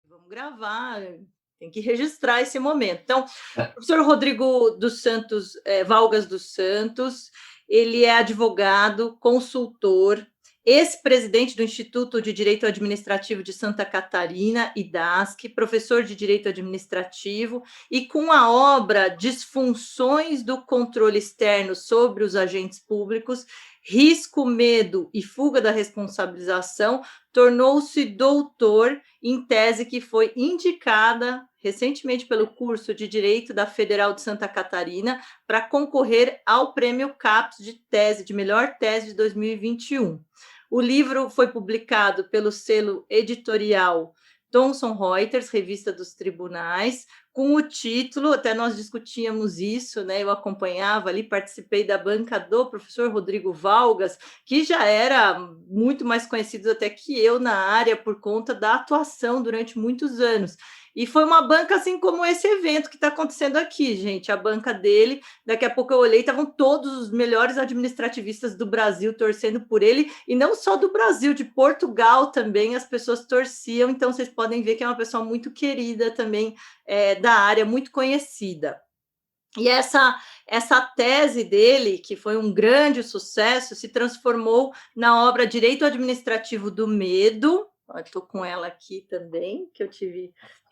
Vamos gravar, tem que registrar esse momento. Então, o professor Rodrigo dos Santos, Valgas dos Santos, ele é advogado, consultor, ex-presidente do Instituto de Direito Administrativo de Santa Catarina, IDASC, professor de Direito Administrativo, e com a obra Disfunções do Controle Externo sobre os Agentes Públicos, Risco, Medo e Fuga da Responsabilização, tornou-se doutor em tese que foi indicada recentemente pelo curso de Direito da Federal de Santa Catarina para concorrer ao Prêmio CAPES de tese, de melhor tese de 2021. O livro foi publicado pelo selo editorial Thomson Reuters, Revista dos Tribunais, com o título, até nós discutíamos isso, né? Eu acompanhava ali, participei da banca do professor Rodrigo Valgas, que já era muito mais conhecido até que eu na área por conta da atuação durante muitos anos. E foi uma banca assim como esse evento que está acontecendo aqui, gente. A banca dele, daqui a pouco eu olhei, estavam todos os melhores administrativistas do Brasil torcendo por ele, e não só do Brasil, de Portugal também, as pessoas torciam. Então, vocês podem ver que é uma pessoa muito querida também, da área, muito conhecida. E essa tese dele, que foi um grande sucesso, se transformou na obra Direito Administrativo do Medo. Estou com ela aqui também, que eu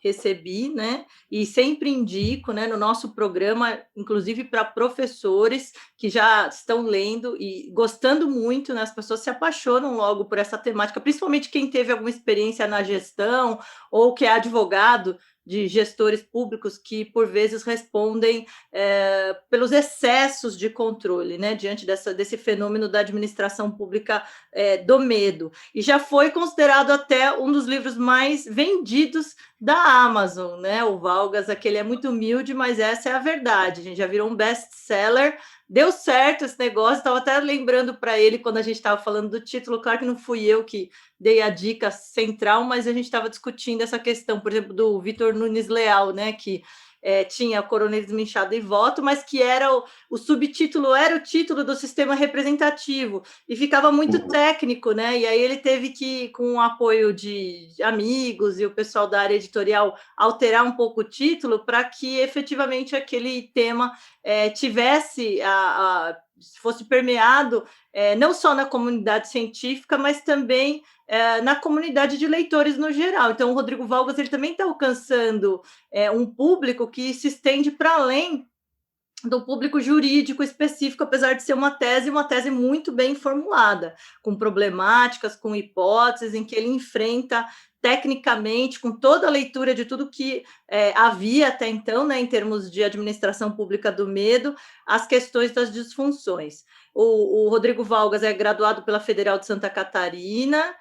recebi, né? E sempre indico, né, no nosso programa, inclusive para professores que já estão lendo e gostando muito, né? As pessoas se apaixonam logo por essa temática, principalmente quem teve alguma experiência na gestão ou que é advogado de gestores públicos que, por vezes, respondem pelos excessos de controle, né, diante desse fenômeno da administração pública do medo. E já foi considerado até um dos livros mais vendidos da Amazon, né? O Valgas, aquele é muito humilde, mas essa é a verdade. A gente já virou um best-seller. Deu certo esse negócio, estava até lembrando para ele quando a gente estava falando do título, claro que não fui eu que dei a dica central, mas a gente estava discutindo essa questão, por exemplo, do Vitor Nunes Leal, né, que tinha coronelismo, inchado e voto, mas que era o subtítulo, era o título do sistema representativo, e ficava muito técnico, né? E aí ele teve que, com o apoio de amigos e o pessoal da área editorial, alterar um pouco o título para que efetivamente aquele tema tivesse fosse permeado não só na comunidade científica, mas também na comunidade de leitores no geral. Então, o Rodrigo Valgas ele também está alcançando um público que se estende para além do público jurídico específico, apesar de ser uma tese muito bem formulada, com problemáticas, com hipóteses, em que ele enfrenta tecnicamente, com toda a leitura de tudo que havia até então, né, em termos de administração pública do medo, as questões das disfunções. O Rodrigo Valgas é graduado pela Federal de Santa Catarina,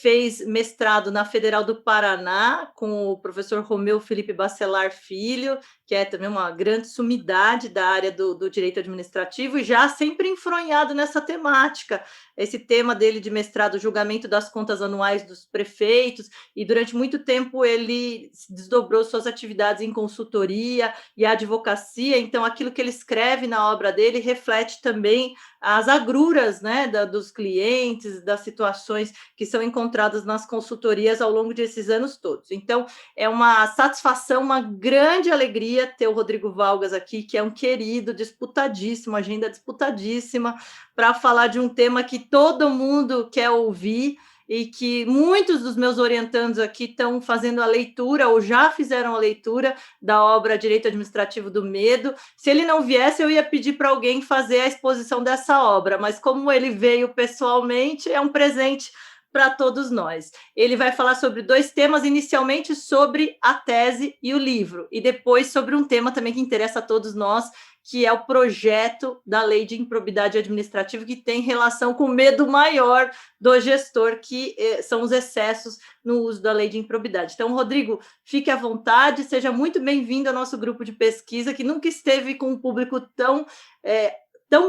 fez mestrado na Federal do Paraná, com o professor Romeu Felipe Bacelar Filho, que é também uma grande sumidade da área do direito administrativo, e já sempre enfronhado nessa temática. Esse tema dele de mestrado, julgamento das contas anuais dos prefeitos, e durante muito tempo ele desdobrou suas atividades em consultoria e advocacia, então aquilo que ele escreve na obra dele reflete também as agruras, né, dos clientes, das situações que são encontradas nas consultorias ao longo desses anos todos. Então, é uma satisfação, uma grande alegria ter o Rodrigo Valgas aqui, que é um querido, disputadíssimo, agenda disputadíssima, para falar de um tema que todo mundo quer ouvir e que muitos dos meus orientandos aqui estão fazendo a leitura ou já fizeram a leitura da obra Direito Administrativo do Medo. Se ele não viesse, eu ia pedir para alguém fazer a exposição dessa obra, mas como ele veio pessoalmente, é um presente para todos nós. Ele vai falar sobre dois temas, inicialmente sobre a tese e o livro, e depois sobre um tema também que interessa a todos nós, que é o projeto da Lei de Improbidade Administrativa, que tem relação com o medo maior do gestor, que são os excessos no uso da Lei de Improbidade. Então, Rodrigo, fique à vontade, seja muito bem-vindo ao nosso grupo de pesquisa, que nunca esteve com um público tão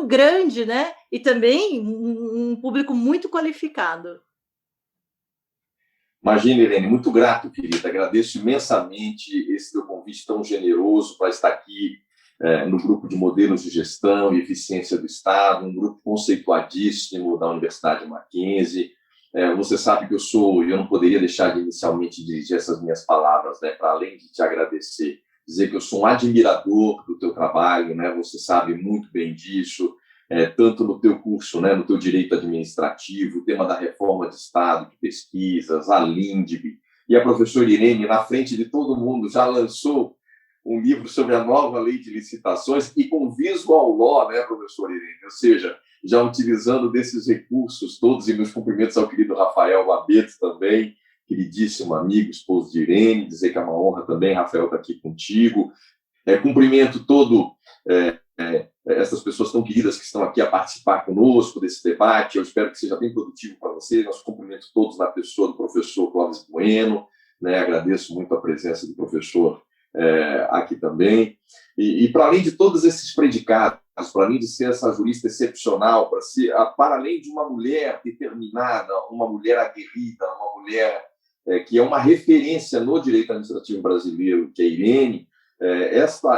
grande, né? E também um público muito qualificado. Imagina, Irene, muito grato, querida. Agradeço imensamente esse teu convite tão generoso para estar aqui no grupo de modelos de gestão e eficiência do Estado, um grupo conceituadíssimo da Universidade Mackenzie. Você sabe que eu não poderia deixar de inicialmente dirigir essas minhas palavras, né, para além de te agradecer, dizer que eu sou um admirador do teu trabalho, né, você sabe muito bem disso, tanto no teu curso, né, no teu direito administrativo, o tema da reforma de Estado, de pesquisas, a LINDB, e a professora Irene, na frente de todo mundo, já lançou um livro sobre a nova lei de licitações e com visual law, né, professora Irene? Ou seja, já utilizando desses recursos todos, e meus cumprimentos ao querido Rafael Babeto também, queridíssimo amigo, esposo de Irene, dizer que é uma honra também, Rafael, estar aqui contigo. Cumprimento todo essas pessoas tão queridas que estão aqui a participar conosco desse debate. Eu espero que seja bem produtivo para vocês. Nós cumprimentos todos na pessoa do professor Clóvis Bueno, né? Agradeço muito a presença do professor aqui também. E para além de todos esses predicados, para além de ser essa jurista excepcional, para além de uma mulher determinada, uma mulher aguerrida, uma mulher que é uma referência no direito administrativo brasileiro, que é a Irene,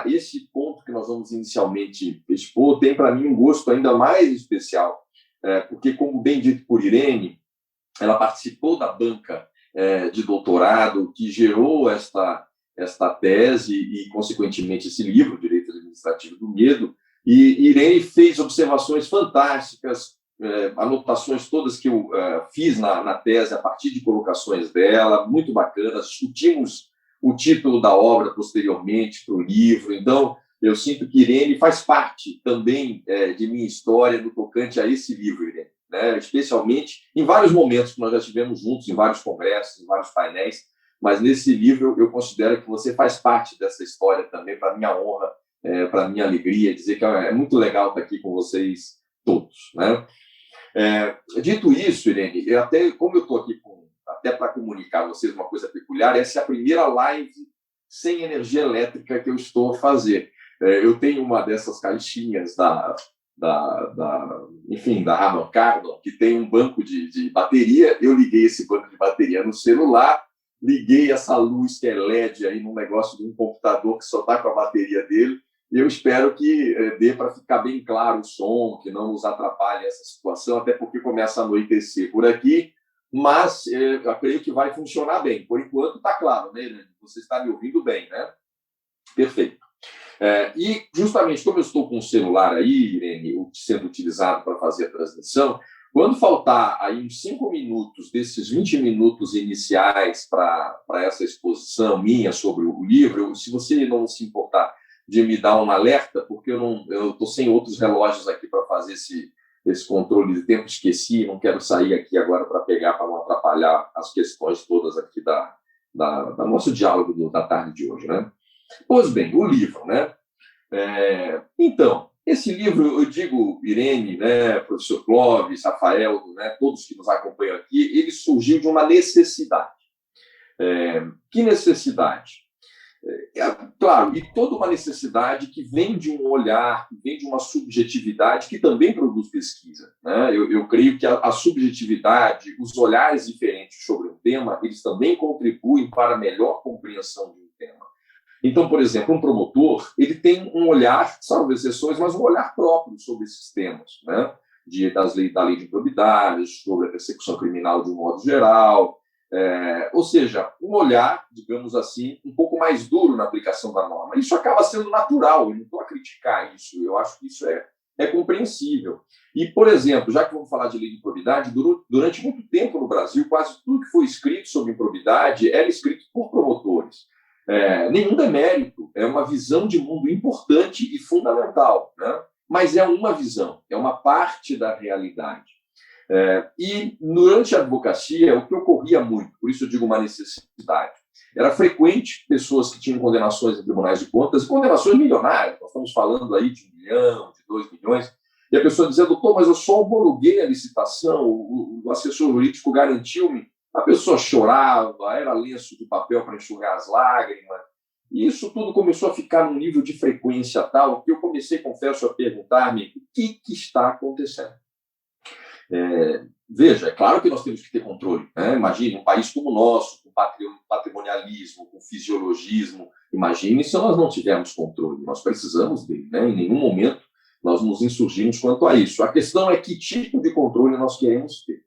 esse ponto que nós vamos inicialmente expor tem para mim um gosto ainda mais especial, porque, como bem dito por Irene, ela participou da banca de doutorado que gerou esta tese e, consequentemente, esse livro, Direito Administrativo do Medo, e Irene fez observações fantásticas, anotações todas que eu fiz na tese a partir de colocações dela, muito bacanas, discutimos o título da obra posteriormente para o livro. Então, eu sinto que Irene faz parte também de minha história no tocante a esse livro, Irene, né? Especialmente em vários momentos que nós já estivemos juntos, em vários congressos, em vários painéis, mas nesse livro eu considero que você faz parte dessa história também, para minha honra, para minha alegria, dizer que é muito legal estar aqui com vocês todos, né? Dito isso, Irene, como eu estou aqui até para comunicar a vocês uma coisa peculiar, essa é a primeira live sem energia elétrica que eu estou a fazer. Eu tenho uma dessas caixinhas enfim, da Harman Kardon, que tem um banco de bateria. Eu liguei esse banco de bateria no celular, liguei essa luz que é LED aí num negócio de um computador que só está com a bateria dele, e eu espero que dê para ficar bem claro o som, que não nos atrapalhe essa situação, até porque começa a anoitecer por aqui, mas eu creio que vai funcionar bem. Por enquanto está claro, né, Irene? Você está me ouvindo bem, né? Perfeito. E justamente como eu estou com o celular aí, Irene, sendo utilizado para fazer a transmissão, quando faltar aí uns 5 minutos desses 20 minutos iniciais para essa exposição minha sobre o livro, se você não se importar de me dar um alerta, porque eu estou sem outros relógios aqui para fazer esse controle de tempo, esqueci, não quero sair aqui agora para pegar, para não atrapalhar as questões todas aqui da nosso diálogo da tarde de hoje, né? Pois bem, o livro, né? Então, esse livro, eu digo, Irene, né, professor Clóvis, Rafael, né, todos que nos acompanham aqui, ele surgiu de uma necessidade. Que necessidade? Claro, e toda uma necessidade que vem de um olhar, que vem de uma subjetividade que também produz pesquisa, né? Eu creio que a subjetividade, os olhares diferentes sobre um tema, eles também contribuem para a melhor compreensão de um tema. Então, por exemplo, um promotor, ele tem um olhar, salvo exceções, mas um olhar próprio sobre esses temas, né? Da lei de improbidade, sobre a persecução criminal de um modo geral, ou seja, um olhar, digamos assim, um pouco mais duro na aplicação da norma. Isso acaba sendo natural, eu não estou a criticar isso, eu acho que isso é compreensível. E, por exemplo, já que vamos falar de lei de improbidade, durante muito tempo no Brasil, quase tudo que foi escrito sobre improbidade era escrito por promotores. Nenhum demérito, é uma visão de mundo importante e fundamental, né? Mas é uma visão, é uma parte da realidade. E durante a advocacia, o que ocorria muito, por isso eu digo uma necessidade, era frequente pessoas que tinham condenações em tribunais de contas, condenações milionárias, nós estamos falando aí de 1 milhão, de 2 milhões, e a pessoa dizia, doutor, mas eu só homologuei a licitação, o assessor jurídico garantiu-me. A pessoa chorava, era lenço de papel para enxugar as lágrimas, e isso tudo começou a ficar num nível de frequência tal que eu comecei, confesso, a perguntar-me o que está acontecendo. Veja, é claro que nós temos que ter controle, né? Imagine um país como o nosso, com patrimonialismo, com fisiologismo. Imagine se nós não tivermos controle. Nós precisamos dele, né? Em nenhum momento nós nos insurgimos quanto a isso. A questão é que tipo de controle nós queremos ter.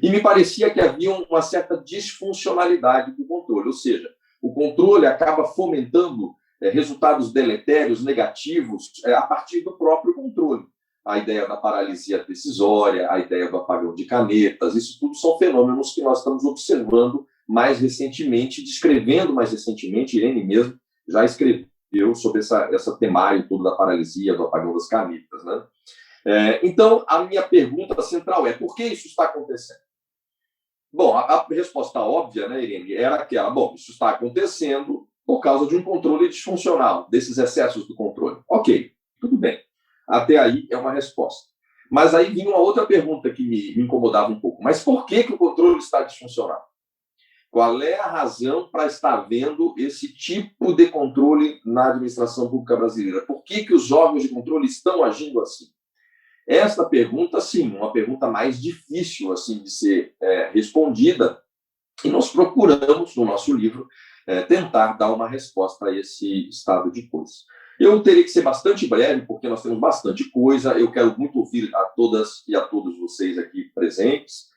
E me parecia que havia uma certa disfuncionalidade do controle, ou seja, o controle acaba fomentando resultados deletérios, negativos, a partir do próprio controle. A ideia da paralisia decisória, a ideia do apagão de canetas, isso tudo são fenômenos que nós estamos observando mais recentemente, descrevendo mais recentemente. Irene mesmo já escreveu sobre essa temática toda da paralisia, do apagão das canetas, né? Então, a minha pergunta central é: por que isso está acontecendo? Bom, a resposta óbvia, né, Irene, era aquela: bom, isso está acontecendo por causa de um controle disfuncional, desses excessos do controle. Ok, tudo bem. Até aí é uma resposta. Mas aí vinha uma outra pergunta que me incomodava um pouco. Mas por que o controle está disfuncional? Qual é a razão para estar havendo esse tipo de controle na administração pública brasileira? Por que os órgãos de controle estão agindo assim? Esta pergunta, sim, uma pergunta mais difícil assim de ser respondida, e nós procuramos, no nosso livro, tentar dar uma resposta a esse estado de coisas. Eu teria que ser bastante breve, porque nós temos bastante coisa. Eu quero muito ouvir a todas e a todos vocês aqui presentes.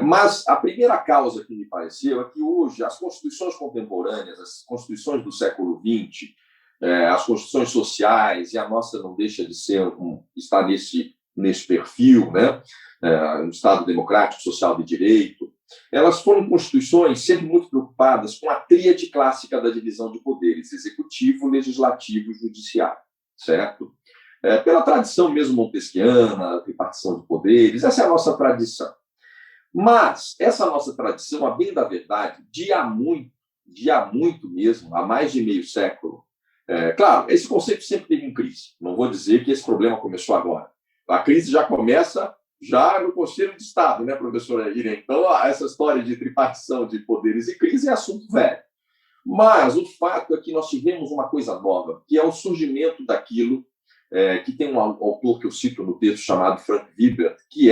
Mas a primeira causa que me pareceu é que hoje as constituições contemporâneas, as constituições do século XX, as constituições sociais, e a nossa não deixa de ser está nesse perfil, né? Um Estado democrático, social de direito, elas foram constituições sempre muito preocupadas com a tríade clássica da divisão de poderes: executivo, legislativo e judiciário, certo? Pela tradição mesmo montesquiana, a tripartição de poderes, essa é a nossa tradição. Mas essa nossa tradição, a bem da verdade, de há muito mesmo, há mais de meio século. Claro, esse conceito sempre teve em crise. Não vou dizer que esse problema começou agora. A crise já começa no Conselho de Estado, né, professora Irene? Então, essa história de tripartição de poderes e crise é assunto velho. Mas o fato é que nós tivemos uma coisa nova, que é o surgimento daquilo que tem um autor que eu cito no texto chamado Frank Vibert, que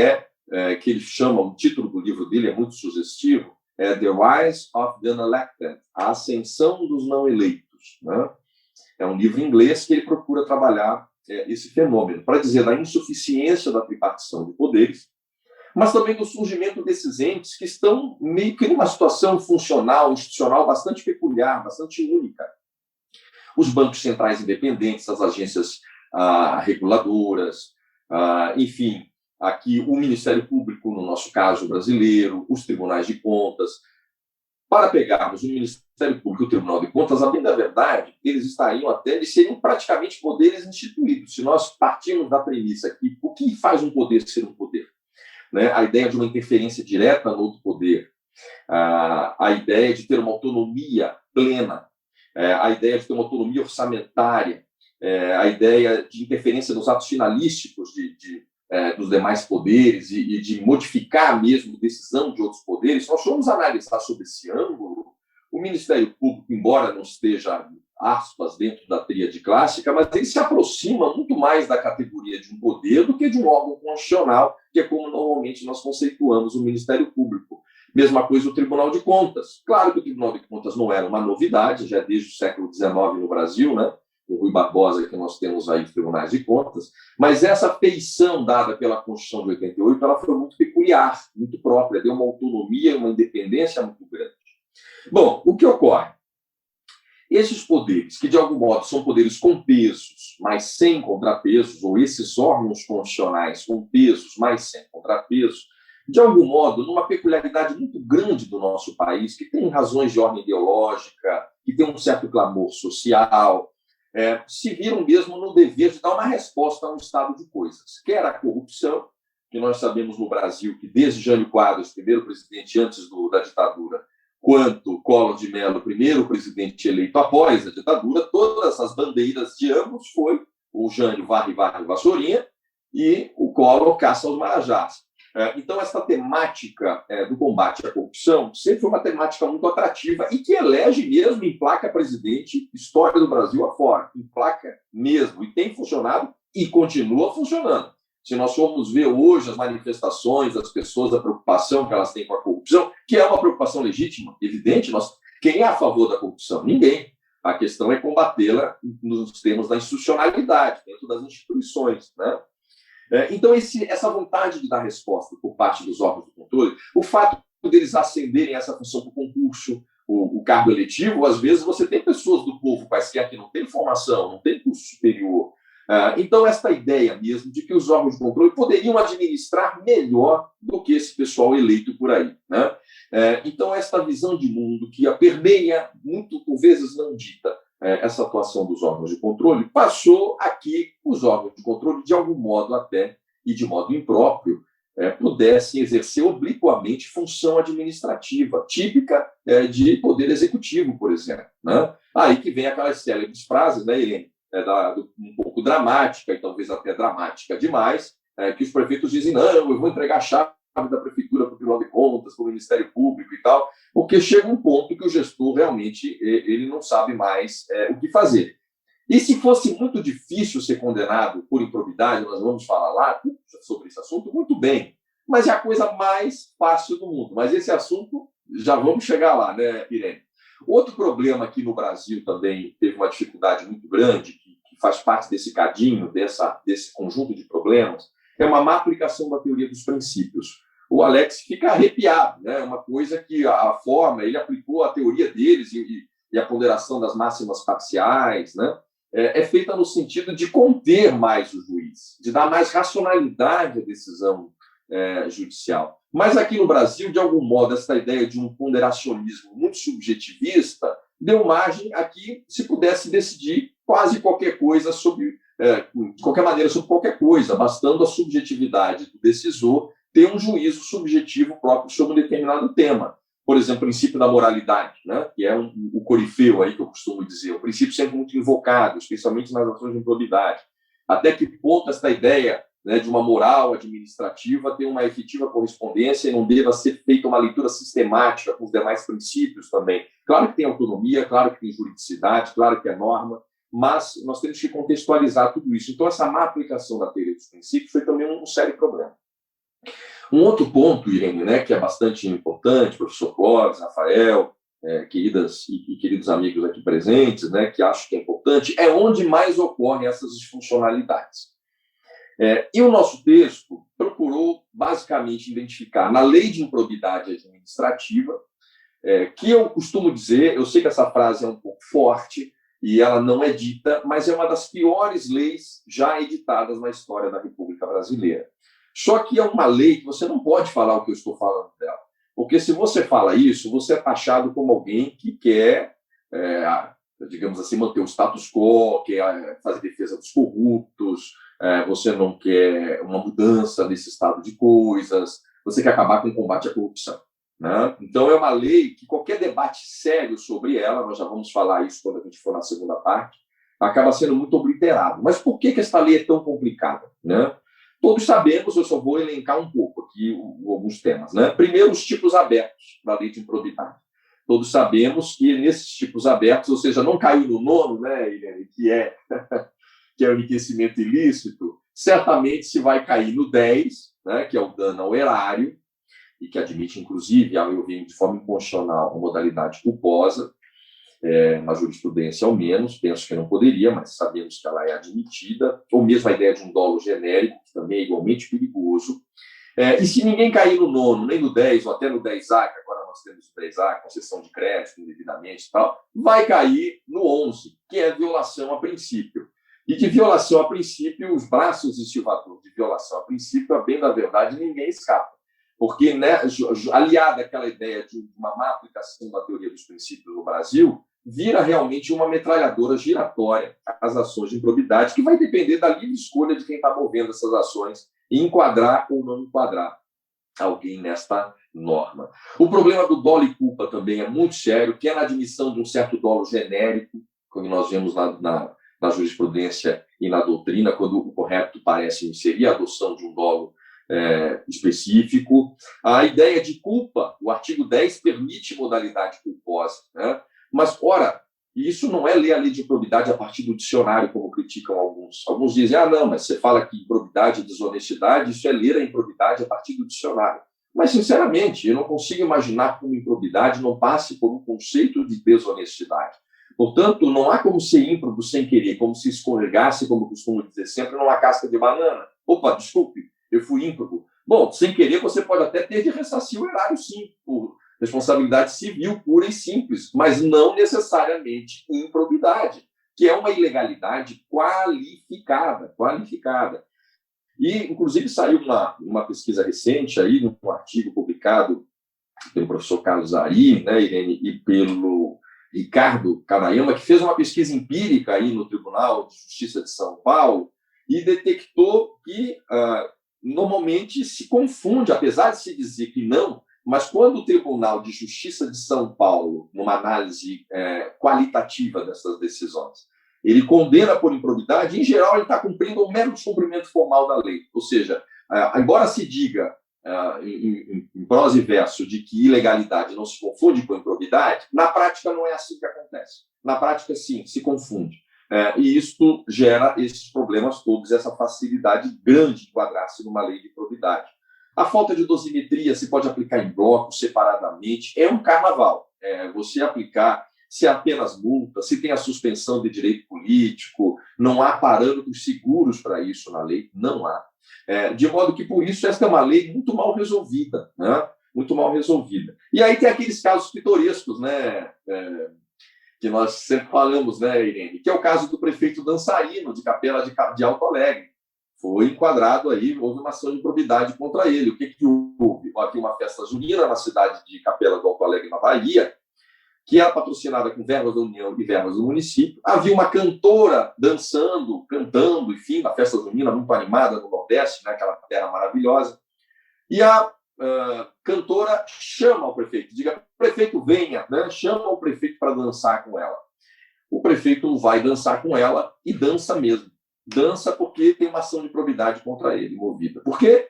ele chama, o título do livro dele é muito sugestivo, The Rise of the Unelected, a Ascensão dos Não Eleitos, né? É um livro em inglês que ele procura trabalhar esse fenômeno, para dizer da insuficiência da tripartição de poderes, mas também do surgimento desses entes que estão meio que numa situação funcional, institucional bastante peculiar, bastante única. Os bancos centrais independentes, as agências reguladoras, enfim, aqui o Ministério Público, no nosso caso brasileiro, os tribunais de contas. Para pegarmos o Ministério Público e o Tribunal de Contas, a bem da verdade, eles estariam até de serem praticamente poderes instituídos. Se nós partirmos da premissa aqui, o que faz um poder ser um poder? Né? A ideia de uma interferência direta no outro poder, a ideia de ter uma autonomia plena, a ideia de ter uma autonomia orçamentária, a ideia de interferência nos atos finalísticos dos demais poderes e de modificar mesmo a decisão de outros poderes. Se nós formos analisar sobre esse ângulo, o Ministério Público, embora não esteja, aspas, dentro da tríade clássica, mas ele se aproxima muito mais da categoria de um poder do que de um órgão constitucional, que é como normalmente nós conceituamos o Ministério Público. Mesma coisa o Tribunal de Contas. Claro que o Tribunal de Contas não era uma novidade, já desde o século XIX no Brasil, né? O Rui Barbosa, que nós temos aí, os tribunais de contas, mas essa feição dada pela Constituição de 88, ela foi muito peculiar, muito própria, deu uma autonomia, uma independência muito grande. Bom, o que ocorre? Esses poderes, que de algum modo são poderes com pesos, mas sem contrapesos, ou esses órgãos constitucionais com pesos, mas sem contrapesos, de algum modo, numa peculiaridade muito grande do nosso país, que tem razões de ordem ideológica, que tem um certo clamor social, se viram mesmo no dever de dar uma resposta a um estado de coisas, que era a corrupção, que nós sabemos no Brasil que desde Jânio Quadros, primeiro presidente antes da ditadura, quanto Collor de Mello, primeiro presidente eleito após a ditadura, todas as bandeiras de ambos foi o Jânio varre, vassourinha, e o Collor caça aos marajás. Então, essa temática do combate à corrupção sempre foi uma temática muito atrativa e que elege mesmo, emplaca presidente, história do Brasil afora, emplaca mesmo, e tem funcionado e continua funcionando. Se nós formos ver hoje as manifestações das pessoas, a preocupação que elas têm com a corrupção, que é uma preocupação legítima, evidente, quem é a favor da corrupção? Ninguém. A questão é combatê-la nos termos da institucionalidade, dentro das instituições, né? Então, essa vontade de dar resposta por parte dos órgãos de controle, o fato deles ascenderem essa função do concurso, o cargo eletivo, às vezes você tem pessoas do povo quaisquer que não têm formação, não têm curso superior. Então, esta ideia mesmo de que os órgãos de controle poderiam administrar melhor do que esse pessoal eleito por aí, né? Então, esta visão de mundo que permeia, muito por vezes não dita, essa atuação dos órgãos de controle, passou a que os órgãos de controle, de algum modo até, e de modo impróprio, pudessem exercer obliquamente função administrativa, típica de poder executivo, por exemplo, né? Aí que vem aquelas célebres frases, né, Irene, um pouco dramática, e talvez até dramática demais, que os prefeitos dizem, não, eu vou entregar a chave da prefeitura para o Tribunal de Contas, para o Ministério Público e tal, porque chega um ponto que o gestor realmente ele não sabe mais o que fazer. E se fosse muito difícil ser condenado por improbidade, nós vamos falar lá sobre esse assunto, muito bem, mas é a coisa mais fácil do mundo. Mas esse assunto, já vamos chegar lá, né, Irene? Outro problema aqui no Brasil também teve uma dificuldade muito grande, que faz parte desse cadinho, desse conjunto de problemas, é uma má aplicação da teoria dos princípios. O Alex fica arrepiado, né? Uma coisa que a forma, ele aplicou a teoria deles e a ponderação das máximas parciais, né? É feita no sentido de conter mais o juiz, de dar mais racionalidade à decisão judicial. Mas aqui no Brasil, de algum modo, essa ideia de um ponderacionismo muito subjetivista deu margem a que se pudesse decidir quase qualquer coisa de qualquer maneira, sobre qualquer coisa, bastando a subjetividade do decisor ter um juízo subjetivo próprio sobre um determinado tema. Por exemplo, o princípio da moralidade, né? Que é o corifeu aí que eu costumo dizer, um princípio sempre muito invocado, especialmente nas ações de improbidade. Até que ponto esta ideia, né, de uma moral administrativa tem uma efetiva correspondência e não deva ser feita uma leitura sistemática com os demais princípios também. Claro que tem autonomia, claro que tem juridicidade, claro que é norma, mas nós temos que contextualizar tudo isso. Então, essa má aplicação da teoria dos princípios foi também um sério problema. Um outro ponto, Irene, né, que é bastante importante, professor Clóvis, Rafael, queridas e queridos amigos aqui presentes, né, que acho que é importante, é onde mais ocorrem essas disfuncionalidades. E o nosso texto procurou, basicamente, identificar na lei de improbidade administrativa, que eu costumo dizer, eu sei que essa frase é um pouco forte e ela não é dita, mas é uma das piores leis já editadas na história da República Brasileira. Só que é uma lei que você não pode falar o que eu estou falando dela. Porque se você fala isso, você é taxado como alguém que quer, digamos assim, manter o status quo, quer fazer defesa dos corruptos, você não quer uma mudança nesse estado de coisas, você quer acabar com o combate à corrupção, né? Então, é uma lei que qualquer debate sério sobre ela, nós já vamos falar isso quando a gente for na segunda parte, acaba sendo muito obliterado. Mas por que essa lei é tão complicada, né? Todos sabemos, eu só vou elencar um pouco aqui alguns temas, né? Primeiro, os tipos abertos da lei de improbidade. Todos sabemos que nesses tipos abertos, ou seja, não caiu no nono, né, Irene, que é o enriquecimento ilícito, certamente se vai cair no 10, né, que é o dano ao erário, e que admite, inclusive, ao meu ver, de forma inconstitucional, a modalidade culposa, na jurisprudência ao menos, penso que não poderia, mas sabemos que ela é admitida, ou mesmo a ideia de um dolo genérico, que também é igualmente perigoso. E se ninguém cair no nono, nem no 10, ou até no 10A, que agora nós temos o 10A, concessão de crédito, indevidamente e tal, vai cair no 11, que é violação a princípio. E de violação a princípio, os braços estivadores de violação a princípio, a bem da verdade, ninguém escapa. Porque, né, aliada àquela ideia de uma má aplicação da teoria dos princípios no Brasil, vira realmente uma metralhadora giratória às ações de improbidade, que vai depender da livre escolha de quem está movendo essas ações e enquadrar ou não enquadrar alguém nesta norma. O problema do dolo e culpa também é muito sério, que é na admissão de um certo dolo genérico, como nós vemos na jurisprudência e na doutrina, quando o correto parece seria a adoção de um dolo específico. A ideia de culpa, o artigo 10 permite modalidade culposa, né? Mas, ora, isso não é ler a lei de improbidade a partir do dicionário, como criticam alguns. Alguns dizem, não, mas você fala que improbidade é desonestidade, isso é ler a improbidade a partir do dicionário. Mas, sinceramente, eu não consigo imaginar como improbidade não passe por um conceito de desonestidade. Portanto, não há como ser ímprobo sem querer, como se escorregasse, como eu costumo dizer sempre, numa casca de banana. Opa, desculpe, eu fui ímprobo. Bom, sem querer, você pode até ter de ressarcir o erário, sim, por responsabilidade civil pura e simples, mas não necessariamente improbidade, que é uma ilegalidade qualificada. E, inclusive, saiu uma pesquisa recente, aí, num artigo publicado pelo professor Carlos Ari, né, Irene, e pelo Ricardo Kanayama, que fez uma pesquisa empírica aí no Tribunal de Justiça de São Paulo e detectou que normalmente se confunde, apesar de se dizer que não, mas quando o Tribunal de Justiça de São Paulo, numa análise qualitativa dessas decisões, ele condena por improbidade, em geral ele está cumprindo um mero descumprimento formal da lei. Ou seja, embora se diga em prosa e verso de que ilegalidade não se confunde com improbidade, na prática não é assim que acontece. Na prática, sim, se confunde. E isso gera esses problemas todos, essa facilidade grande de enquadrar-se numa lei de improbidade. A falta de dosimetria se pode aplicar em bloco, separadamente, é um carnaval. Você aplicar se é apenas multa, se tem a suspensão de direito político, não há parâmetros seguros para isso na lei, não há. De modo que, por isso, essa é uma lei muito mal resolvida, né? Muito mal resolvida. E aí tem aqueles casos pitorescos, né? Que nós sempre falamos, né, Irene? Que é o caso do prefeito dançarino de Capela de Alto Alegre. Foi enquadrado aí, houve uma ação de improbidade contra ele. O que houve? Havia uma festa junina na cidade de Capela do Alto Alegre, na Bahia, que era patrocinada com verbas da União e verbas do município. Havia uma cantora dançando, cantando, enfim, na festa junina, muito animada no Nordeste, né, aquela terra maravilhosa. E a cantora chama o prefeito, diga, prefeito, venha, né, chama o prefeito para dançar com ela. O prefeito vai dançar com ela e dança mesmo. Dança porque tem uma ação de improbidade contra ele, movida. Por quê?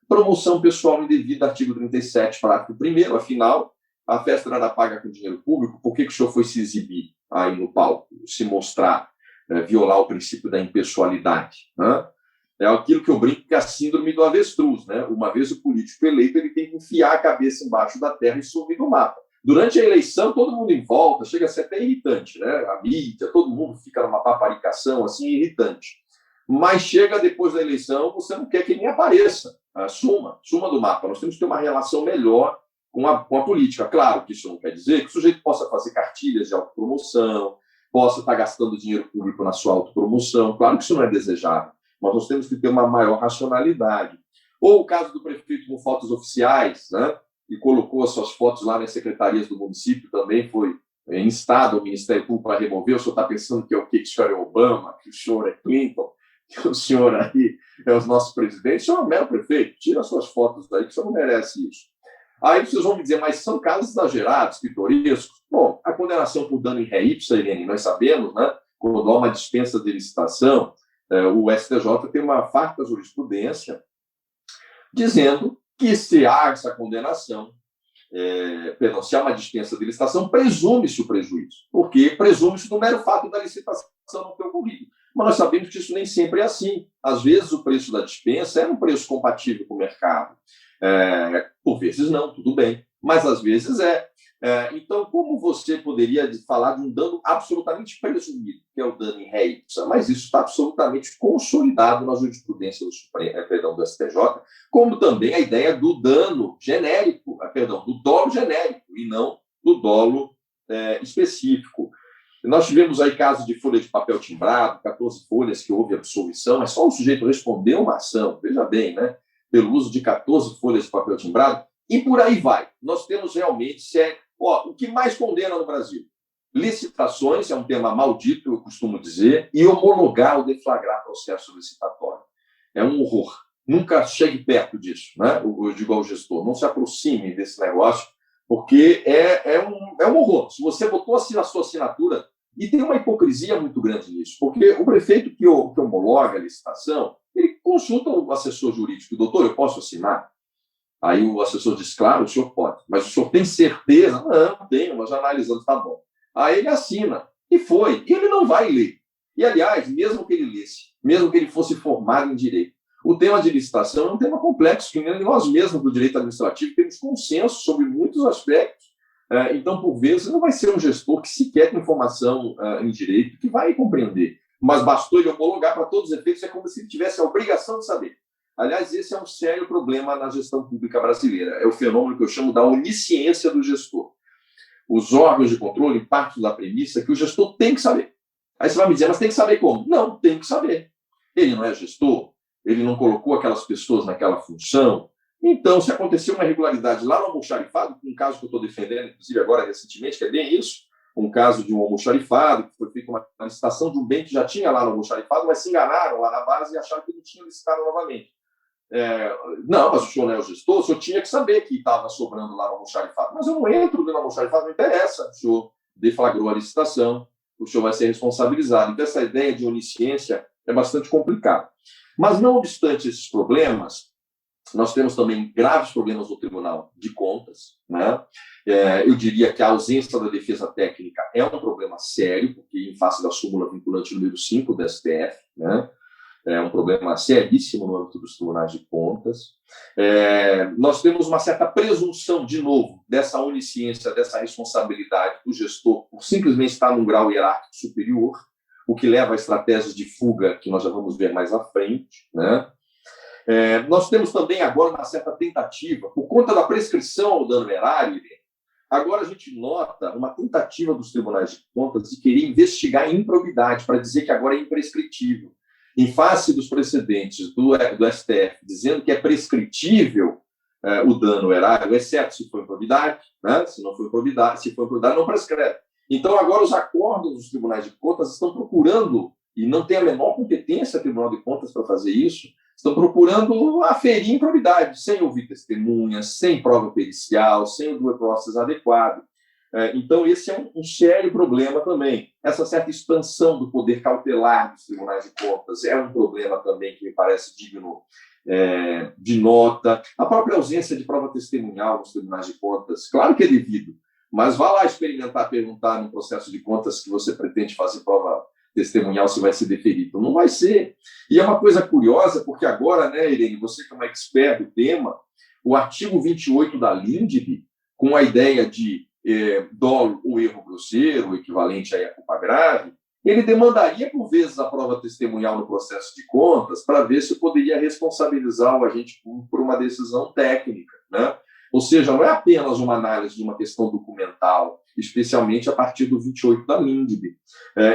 Promoção pessoal indevida, artigo 37, parágrafo 1º, afinal, a festa era paga com dinheiro público, por que o senhor foi se exibir aí no palco, se mostrar, violar o princípio da impessoalidade? Né? É aquilo que eu brinco que é a síndrome do avestruz. Né? Uma vez o político eleito, ele tem que enfiar a cabeça embaixo da terra e sumir do mapa. Durante a eleição, todo mundo em volta, chega a ser até irritante, né? A mídia, todo mundo fica numa paparicação assim, irritante. Mas chega depois da eleição, você não quer que nem apareça. Suma do mapa. Nós temos que ter uma relação melhor com a política. Claro que isso não quer dizer que o sujeito possa fazer cartilhas de autopromoção, possa estar gastando dinheiro público na sua autopromoção. Claro que isso não é desejável, mas nós temos que ter uma maior racionalidade. Ou o caso do prefeito com fotos oficiais, né? E colocou as suas fotos lá nas secretarias do município, também foi instado ao Ministério Público para remover. O senhor está pensando que é o quê? Que o senhor é Obama, que o senhor é Clinton, que o senhor aí é o nosso presidente? O senhor é um mero prefeito, tira as suas fotos daí, que o senhor não merece isso. Aí vocês vão me dizer, mas são casos exagerados, pitorescos? Bom, a condenação por dano em ré ipsa, Irene, nós sabemos, né? Quando há uma dispensa de licitação, o STJ tem uma farta jurisprudência dizendo que se há essa condenação, se há uma dispensa de licitação, presume-se o prejuízo, porque presume-se do mero fato da licitação não ter ocorrido. Mas nós sabemos que isso nem sempre é assim. Às vezes o preço da dispensa é um preço compatível com o mercado. Por vezes não, tudo bem, mas às vezes é. Então, como você poderia falar de um dano absolutamente presumido, que é o dano em ré ipsa, mas isso está absolutamente consolidado na jurisprudência do STJ, como também a ideia do dano genérico, do dolo genérico, e não do dolo específico. Nós tivemos aí casos de folha de papel timbrado, 14 folhas que houve absolvição, é só o sujeito responder uma ação, veja bem, né? Pelo uso de 14 folhas de papel timbrado, e por aí vai. Nós temos realmente o que mais condena no Brasil. Licitações, é um tema maldito, eu costumo dizer, e homologar ou deflagrar processo licitatório. É um horror. Nunca chegue perto disso, né? Eu digo ao gestor, não se aproxime desse negócio, porque é um horror. Se você botou assim na sua assinatura, e tem uma hipocrisia muito grande nisso, porque o prefeito que homologa a licitação, ele consulta o assessor jurídico, doutor, eu posso assinar? Aí o assessor diz, claro, o senhor pode, mas o senhor tem certeza? Não tenho, nós já analisamos, tá bom. Aí ele assina, e foi, e ele não vai ler. E, aliás, mesmo que ele lesse, mesmo que ele fosse formado em direito, o tema de licitação é um tema complexo, que nós mesmos do direito administrativo temos consenso sobre muitos aspectos. Então, por vezes, não vai ser um gestor que sequer tem formação em direito que vai compreender. mas bastou ele homologar para todos os efeitos, é como se ele tivesse a obrigação de saber. Aliás, esse é um sério problema na gestão pública brasileira. É o fenômeno que eu chamo da onisciência do gestor. Os órgãos de controle partem da premissa que o gestor tem que saber. Aí você vai me dizer, mas tem que saber como? Não, tem que saber. Ele não é gestor, ele não colocou aquelas pessoas naquela função. Então, se aconteceu uma irregularidade lá no almoxarifado, um caso que eu estou defendendo, inclusive agora recentemente, que é bem isso, um caso de um almoxarifado, que foi feita uma licitação de um bem que já tinha lá no almoxarifado, mas se enganaram lá na base e acharam que não tinha licitado novamente. Não, mas o senhor não é o gestor, o senhor tinha que saber que estava sobrando lá no almoxarifado. Mas eu não entro no almoxarifado, não interessa. O senhor deflagrou a licitação, o senhor vai ser responsabilizado. Então, essa ideia de onisciência é bastante complicada. Mas, não obstante esses problemas, nós temos também graves problemas no Tribunal de Contas, né? Eu diria que a ausência da defesa técnica é um problema sério, porque em face da súmula vinculante número 5 do STF, né? É um problema seríssimo no âmbito dos tribunais de contas. Nós temos uma certa presunção, de novo, dessa onisciência, dessa responsabilidade do gestor por simplesmente estar num grau hierárquico superior, o que leva a estratégias de fuga que nós já vamos ver mais à frente, né? Nós temos também agora uma certa tentativa, por conta da prescrição ao dano erário, agora a gente nota uma tentativa dos tribunais de contas de querer investigar a improbidade, para dizer que agora é imprescritível. Em face dos precedentes do STF, dizendo que é prescritível o dano erário, exceto se for improbidade, né? Se não for improbidade, se for improbidade, não prescreve. Então, agora os acordos dos tribunais de contas estão procurando, e não tem a menor competência o Tribunal de Contas para fazer isso, estão procurando aferir improbidade, sem ouvir testemunhas, sem prova pericial, sem o due process adequado. Então, esse é um sério problema também. Essa certa expansão do poder cautelar dos tribunais de contas é um problema também que me parece digno de nota. A própria ausência de prova testemunhal nos tribunais de contas, claro que é devido, mas vá lá experimentar, perguntar no processo de contas que você pretende fazer prova testemunhal se vai ser deferido. Não vai ser. E é uma coisa curiosa, porque agora, né, Irene, você que é uma expert do tema, o artigo 28 da LINDB, com a ideia de dolo ou erro grosseiro, equivalente aí à culpa grave, ele demandaria, por vezes, a prova testemunhal no processo de contas para ver se poderia responsabilizar o agente público por uma decisão técnica, né? Ou seja, não é apenas uma análise de uma questão documental, especialmente a partir do 28 da LINDB.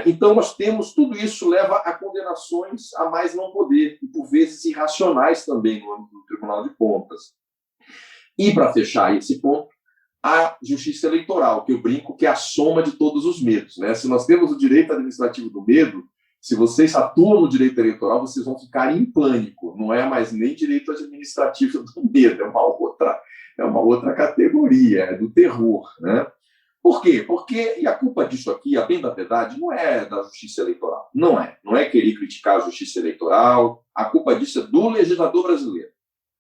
Então, nós temos, tudo isso leva a condenações a mais não poder, e por vezes irracionais também no âmbito do Tribunal de Contas. E, para fechar esse ponto, a justiça eleitoral, que eu brinco que é a soma de todos os medos, né? Se nós temos o direito administrativo do medo, se vocês atuam no direito eleitoral, vocês vão ficar em pânico. Não é mais nem direito administrativo do medo, é uma outra categoria, é do terror, né? Por quê? Porque, e a culpa disso aqui, a bem da verdade, não é da justiça eleitoral. Não é querer criticar a justiça eleitoral. A culpa disso é do legislador brasileiro,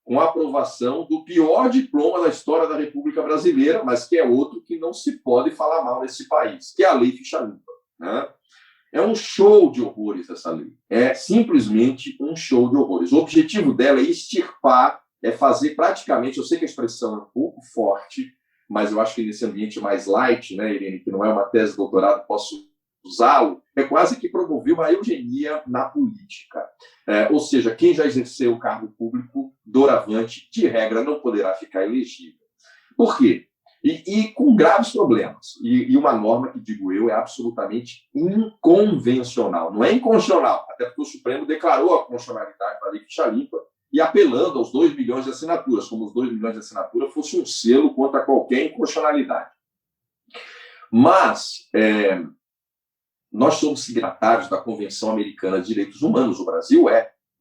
com a aprovação do pior diploma da história da República Brasileira, mas que é outro que não se pode falar mal nesse país, que é a Lei Ficha Limpa, né? É um show de horrores essa lei. É simplesmente um show de horrores. O objetivo dela é extirpar, é fazer praticamente, eu sei que a expressão é um pouco forte, mas eu acho que nesse ambiente mais light, né, Irene, que não é uma tese de doutorado, posso usá-lo, é quase que promover uma eugenia na política. Ou seja, quem já exerceu o cargo público, doravante, de regra, não poderá ficar elegível. Por quê? E com graves problemas. E uma norma que, digo eu, é absolutamente inconvencional. Não é inconstitucional, até porque o Supremo declarou a constitucionalidade da Lei Ficha Limpa e apelando aos 2 milhões de assinaturas, como os 2 milhões de assinaturas fosse um selo contra qualquer inconstitucionalidade. Mas nós somos signatários da Convenção Americana de Direitos Humanos, o Brasil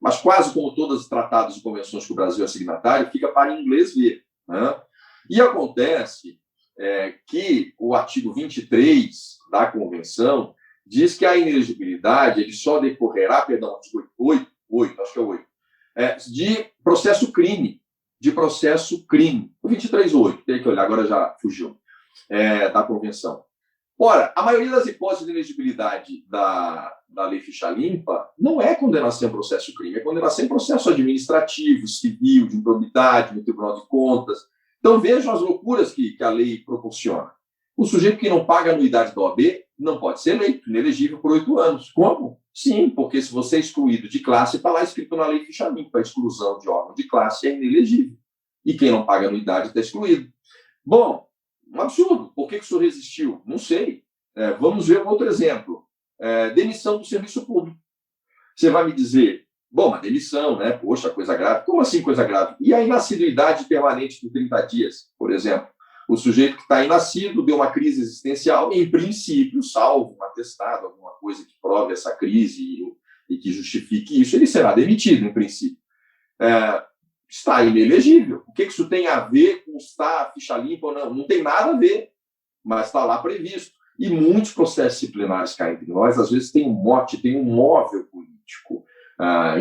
mas quase como todos os tratados e convenções que o Brasil é signatário, fica para inglês ver, né? E acontece que o artigo 23 da Convenção diz que a inelegibilidade ele só decorrerá, artigo 8, acho que é 8, de processo crime, O 23.8, tem que olhar, agora já fugiu, da Convenção. Ora, a maioria das hipóteses de elegibilidade da Lei Ficha Limpa não é condenação em processo crime, é condenação em processo administrativo, civil, de improbidade, no Tribunal de Contas. Então, vejam as loucuras que a lei proporciona. O sujeito que não paga a anuidade da OAB não pode ser eleito, inelegível por 8 anos. Como? Sim, porque se você é excluído de classe, está lá escrito na lei ficha limpa, a exclusão de órgão de classe é inelegível. E quem não paga anuidade está excluído. Bom, um absurdo. Por que o senhor resistiu? Não sei. Vamos ver um outro exemplo. Demissão do serviço público. Você vai me dizer, bom, uma demissão, né? Poxa, coisa grave. Como assim coisa grave? E a inassiduidade permanente por 30 dias, por exemplo? O sujeito que está inascido deu uma crise existencial, em princípio, salvo um atestado, alguma coisa que prove essa crise e que justifique isso, ele será demitido, em princípio. Está inelegível. O que isso tem a ver com estar a ficha limpa ou não? Não tem nada a ver, mas está lá previsto. E muitos processos disciplinares cá entre nós, às vezes, tem um mote, tem um móvel político.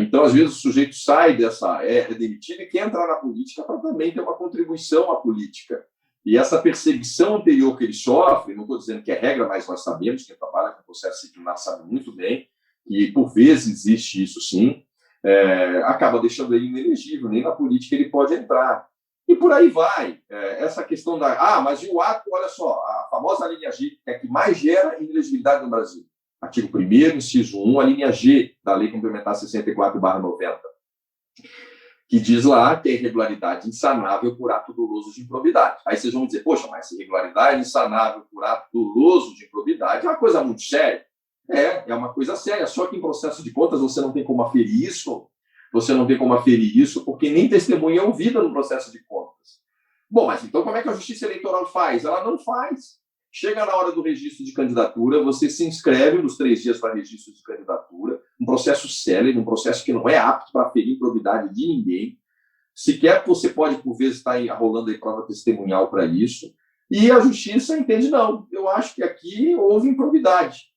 Então, às vezes, o sujeito sai dessa, é demitido e quer entrar na política para também ter uma contribuição à política. E essa perseguição anterior que ele sofre, não estou dizendo que é regra, mas nós sabemos, quem trabalha com o processo disciplinar sabe muito bem, que por vezes existe isso sim, acaba deixando ele inelegível, nem na política ele pode entrar. E por aí vai. Essa questão mas e o ato, olha só, a famosa linha G, que é a que mais gera inelegibilidade no Brasil. Artigo 1º, inciso 1, a linha G da Lei Complementar 64/90, que diz lá que é irregularidade insanável por ato doloso de improbidade. Aí vocês vão dizer, poxa, mas irregularidade insanável por ato doloso de improbidade é uma coisa muito séria. É uma coisa séria, só que em processo de contas você não tem como aferir isso, porque nem testemunha é ouvida no processo de contas. Bom, mas então como é que a Justiça Eleitoral faz? Ela não faz. Chega na hora do registro de candidatura, você se inscreve nos 3 dias para registro de candidatura, um processo célere, um processo que não é apto para aferir improbidade de ninguém. Sequer você pode, por vezes, estar rolando aí prova testemunhal para isso. E a Justiça entende, não, eu acho que aqui houve improbidade.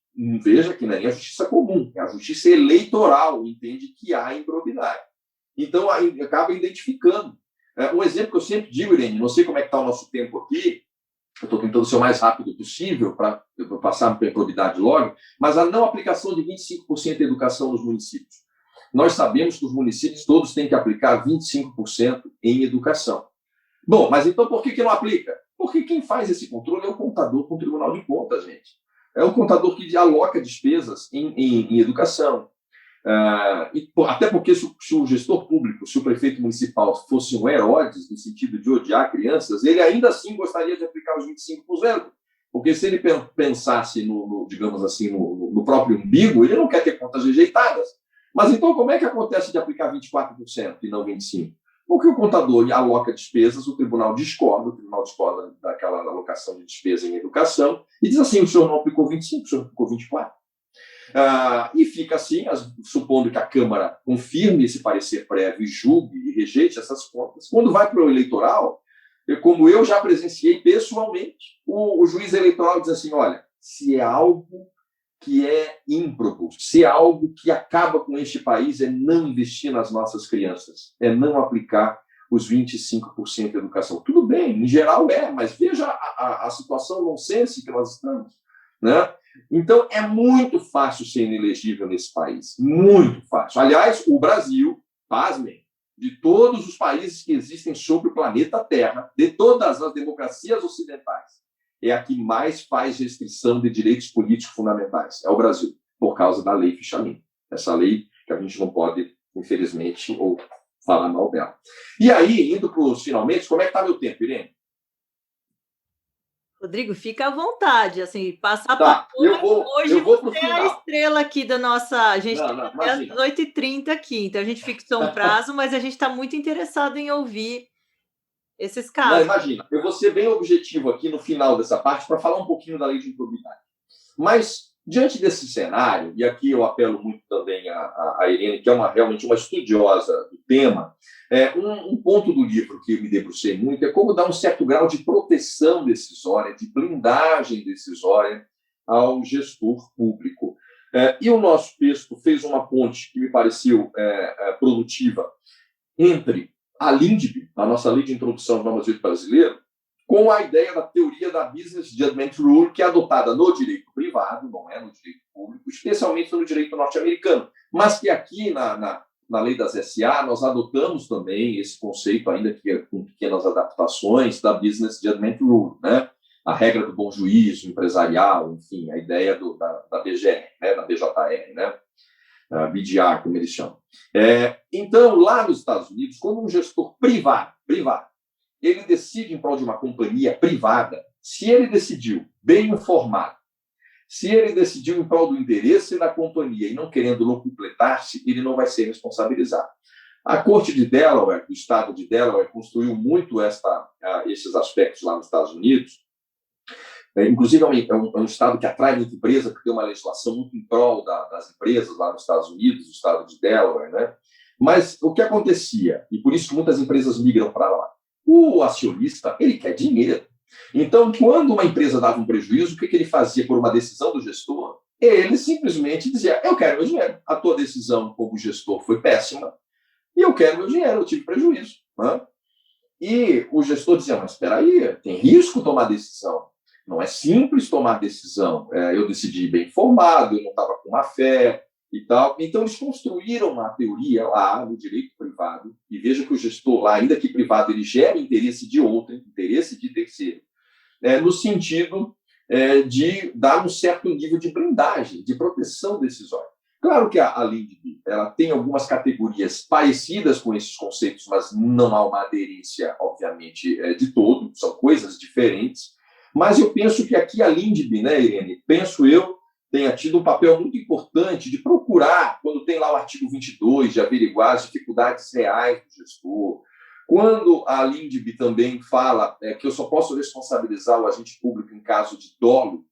Veja que não é a Justiça comum, é a Justiça Eleitoral, entende que há improbidade. Então, acaba identificando. Um exemplo que eu sempre digo, Irene, não sei como é que está o nosso tempo aqui, eu estou tentando ser o mais rápido possível para passar pela improbidade logo, mas a não aplicação de 25% de educação nos municípios. Nós sabemos que os municípios todos têm que aplicar 25% em educação. Bom, mas então por que não aplica? Porque quem faz esse controle é o contador com o Tribunal de Contas, gente. É o contador que aloca despesas em educação. Até porque se o gestor público, se o prefeito municipal fosse um Herodes, no sentido de odiar crianças, ele ainda assim gostaria de aplicar os 25%. Porque se ele pensasse, digamos assim, no próprio umbigo, ele não quer ter contas rejeitadas. Mas então como é que acontece de aplicar 24% e não 25%? Porque o contador aloca despesas, o tribunal discorda daquela alocação de despesa em educação e diz assim, o senhor não aplicou 25%, o senhor aplicou 24%. E fica assim, supondo que a Câmara confirme esse parecer prévio e julgue e rejeite essas contas. Quando vai para o eleitoral, como eu já presenciei pessoalmente, o juiz eleitoral diz assim, olha, se é algo que é ímprobo, se é algo que acaba com este país, é não investir nas nossas crianças, é não aplicar os 25% de educação. Tudo bem, em geral mas veja a situação nonsense que nós estamos, né? Então, é muito fácil ser inelegível nesse país. Muito fácil. Aliás, o Brasil, pasmem, de todos os países que existem sobre o planeta Terra, de todas as democracias ocidentais, é a que mais faz restrição de direitos políticos fundamentais. É o Brasil, por causa da lei ficha limpa. Essa lei que a gente não pode, infelizmente, ou falar mal dela. E aí, indo para os finalmente, como é que está meu tempo, Irene? Rodrigo, fica à vontade, assim, passar tá, hoje eu vou você é a estrela aqui da nossa... A gente tem até às 8h30 aqui, então a gente fixou um prazo, mas a gente está muito interessado em ouvir esses casos. Não, imagina, eu vou ser bem objetivo aqui no final dessa parte para falar um pouquinho da lei de improbidade. Mas, diante desse cenário, e aqui eu apelo muito também a Irene, que é realmente uma estudiosa do tema, um ponto do livro que eu me debrucei muito é como dar um certo grau de proteção decisória, de blindagem decisória ao gestor público. E o nosso texto fez uma ponte que me pareceu produtiva entre a LINDB, a nossa Lei de Introdução ao Normas de Direito Brasileiro, com a ideia da teoria da Business Judgment Rule, que é adotada no direito privado, não é no direito público, especialmente no direito norte-americano, mas que aqui na lei das SA nós adotamos também esse conceito, ainda que com pequenas adaptações, da Business Judgment Rule, né? A regra do bom juízo empresarial, enfim, a ideia da BGR, né? Da BJR, né? BDR, como eles chamam. Então, lá nos Estados Unidos, quando um gestor privado, ele decide em prol de uma companhia privada, se ele decidiu bem informado, se ele decidiu em prol do interesse da companhia e não querendo locupletar-se, ele não vai ser responsabilizado. A Corte de Delaware, o Estado de Delaware, construiu muito esses aspectos lá nos Estados Unidos. Inclusive, é um Estado que atrai muita empresa, porque tem uma legislação muito em prol das empresas lá nos Estados Unidos, o Estado de Delaware, né? Mas o que acontecia, e por isso que muitas empresas migram para lá, o acionista, ele quer dinheiro. Então, quando uma empresa dava um prejuízo, o que ele fazia por uma decisão do gestor? Ele simplesmente dizia, eu quero meu dinheiro. A tua decisão como gestor foi péssima e eu quero meu dinheiro, eu tive prejuízo. Né? E o gestor dizia, mas espera aí, tem risco tomar decisão. Não é simples tomar decisão. Eu decidi bem informado, eu não estava com má fé e tal. Então, eles construíram uma teoria lá no direito privado, e veja que o gestor lá, ainda que privado, ele gera interesse de outrem, interesse de terceiro, no sentido de dar um certo nível de blindagem, de proteção decisória. Claro que a Lindby, ela tem algumas categorias parecidas com esses conceitos, mas não há uma aderência, obviamente, de todo, são coisas diferentes. Mas eu penso que aqui a Lindby, né, Irene, penso eu, tenha tido um papel muito importante de procurar, quando tem lá o artigo 22, de averiguar as dificuldades reais do gestor. Quando a Lindby também fala que eu só posso responsabilizar o agente público em caso de dolo,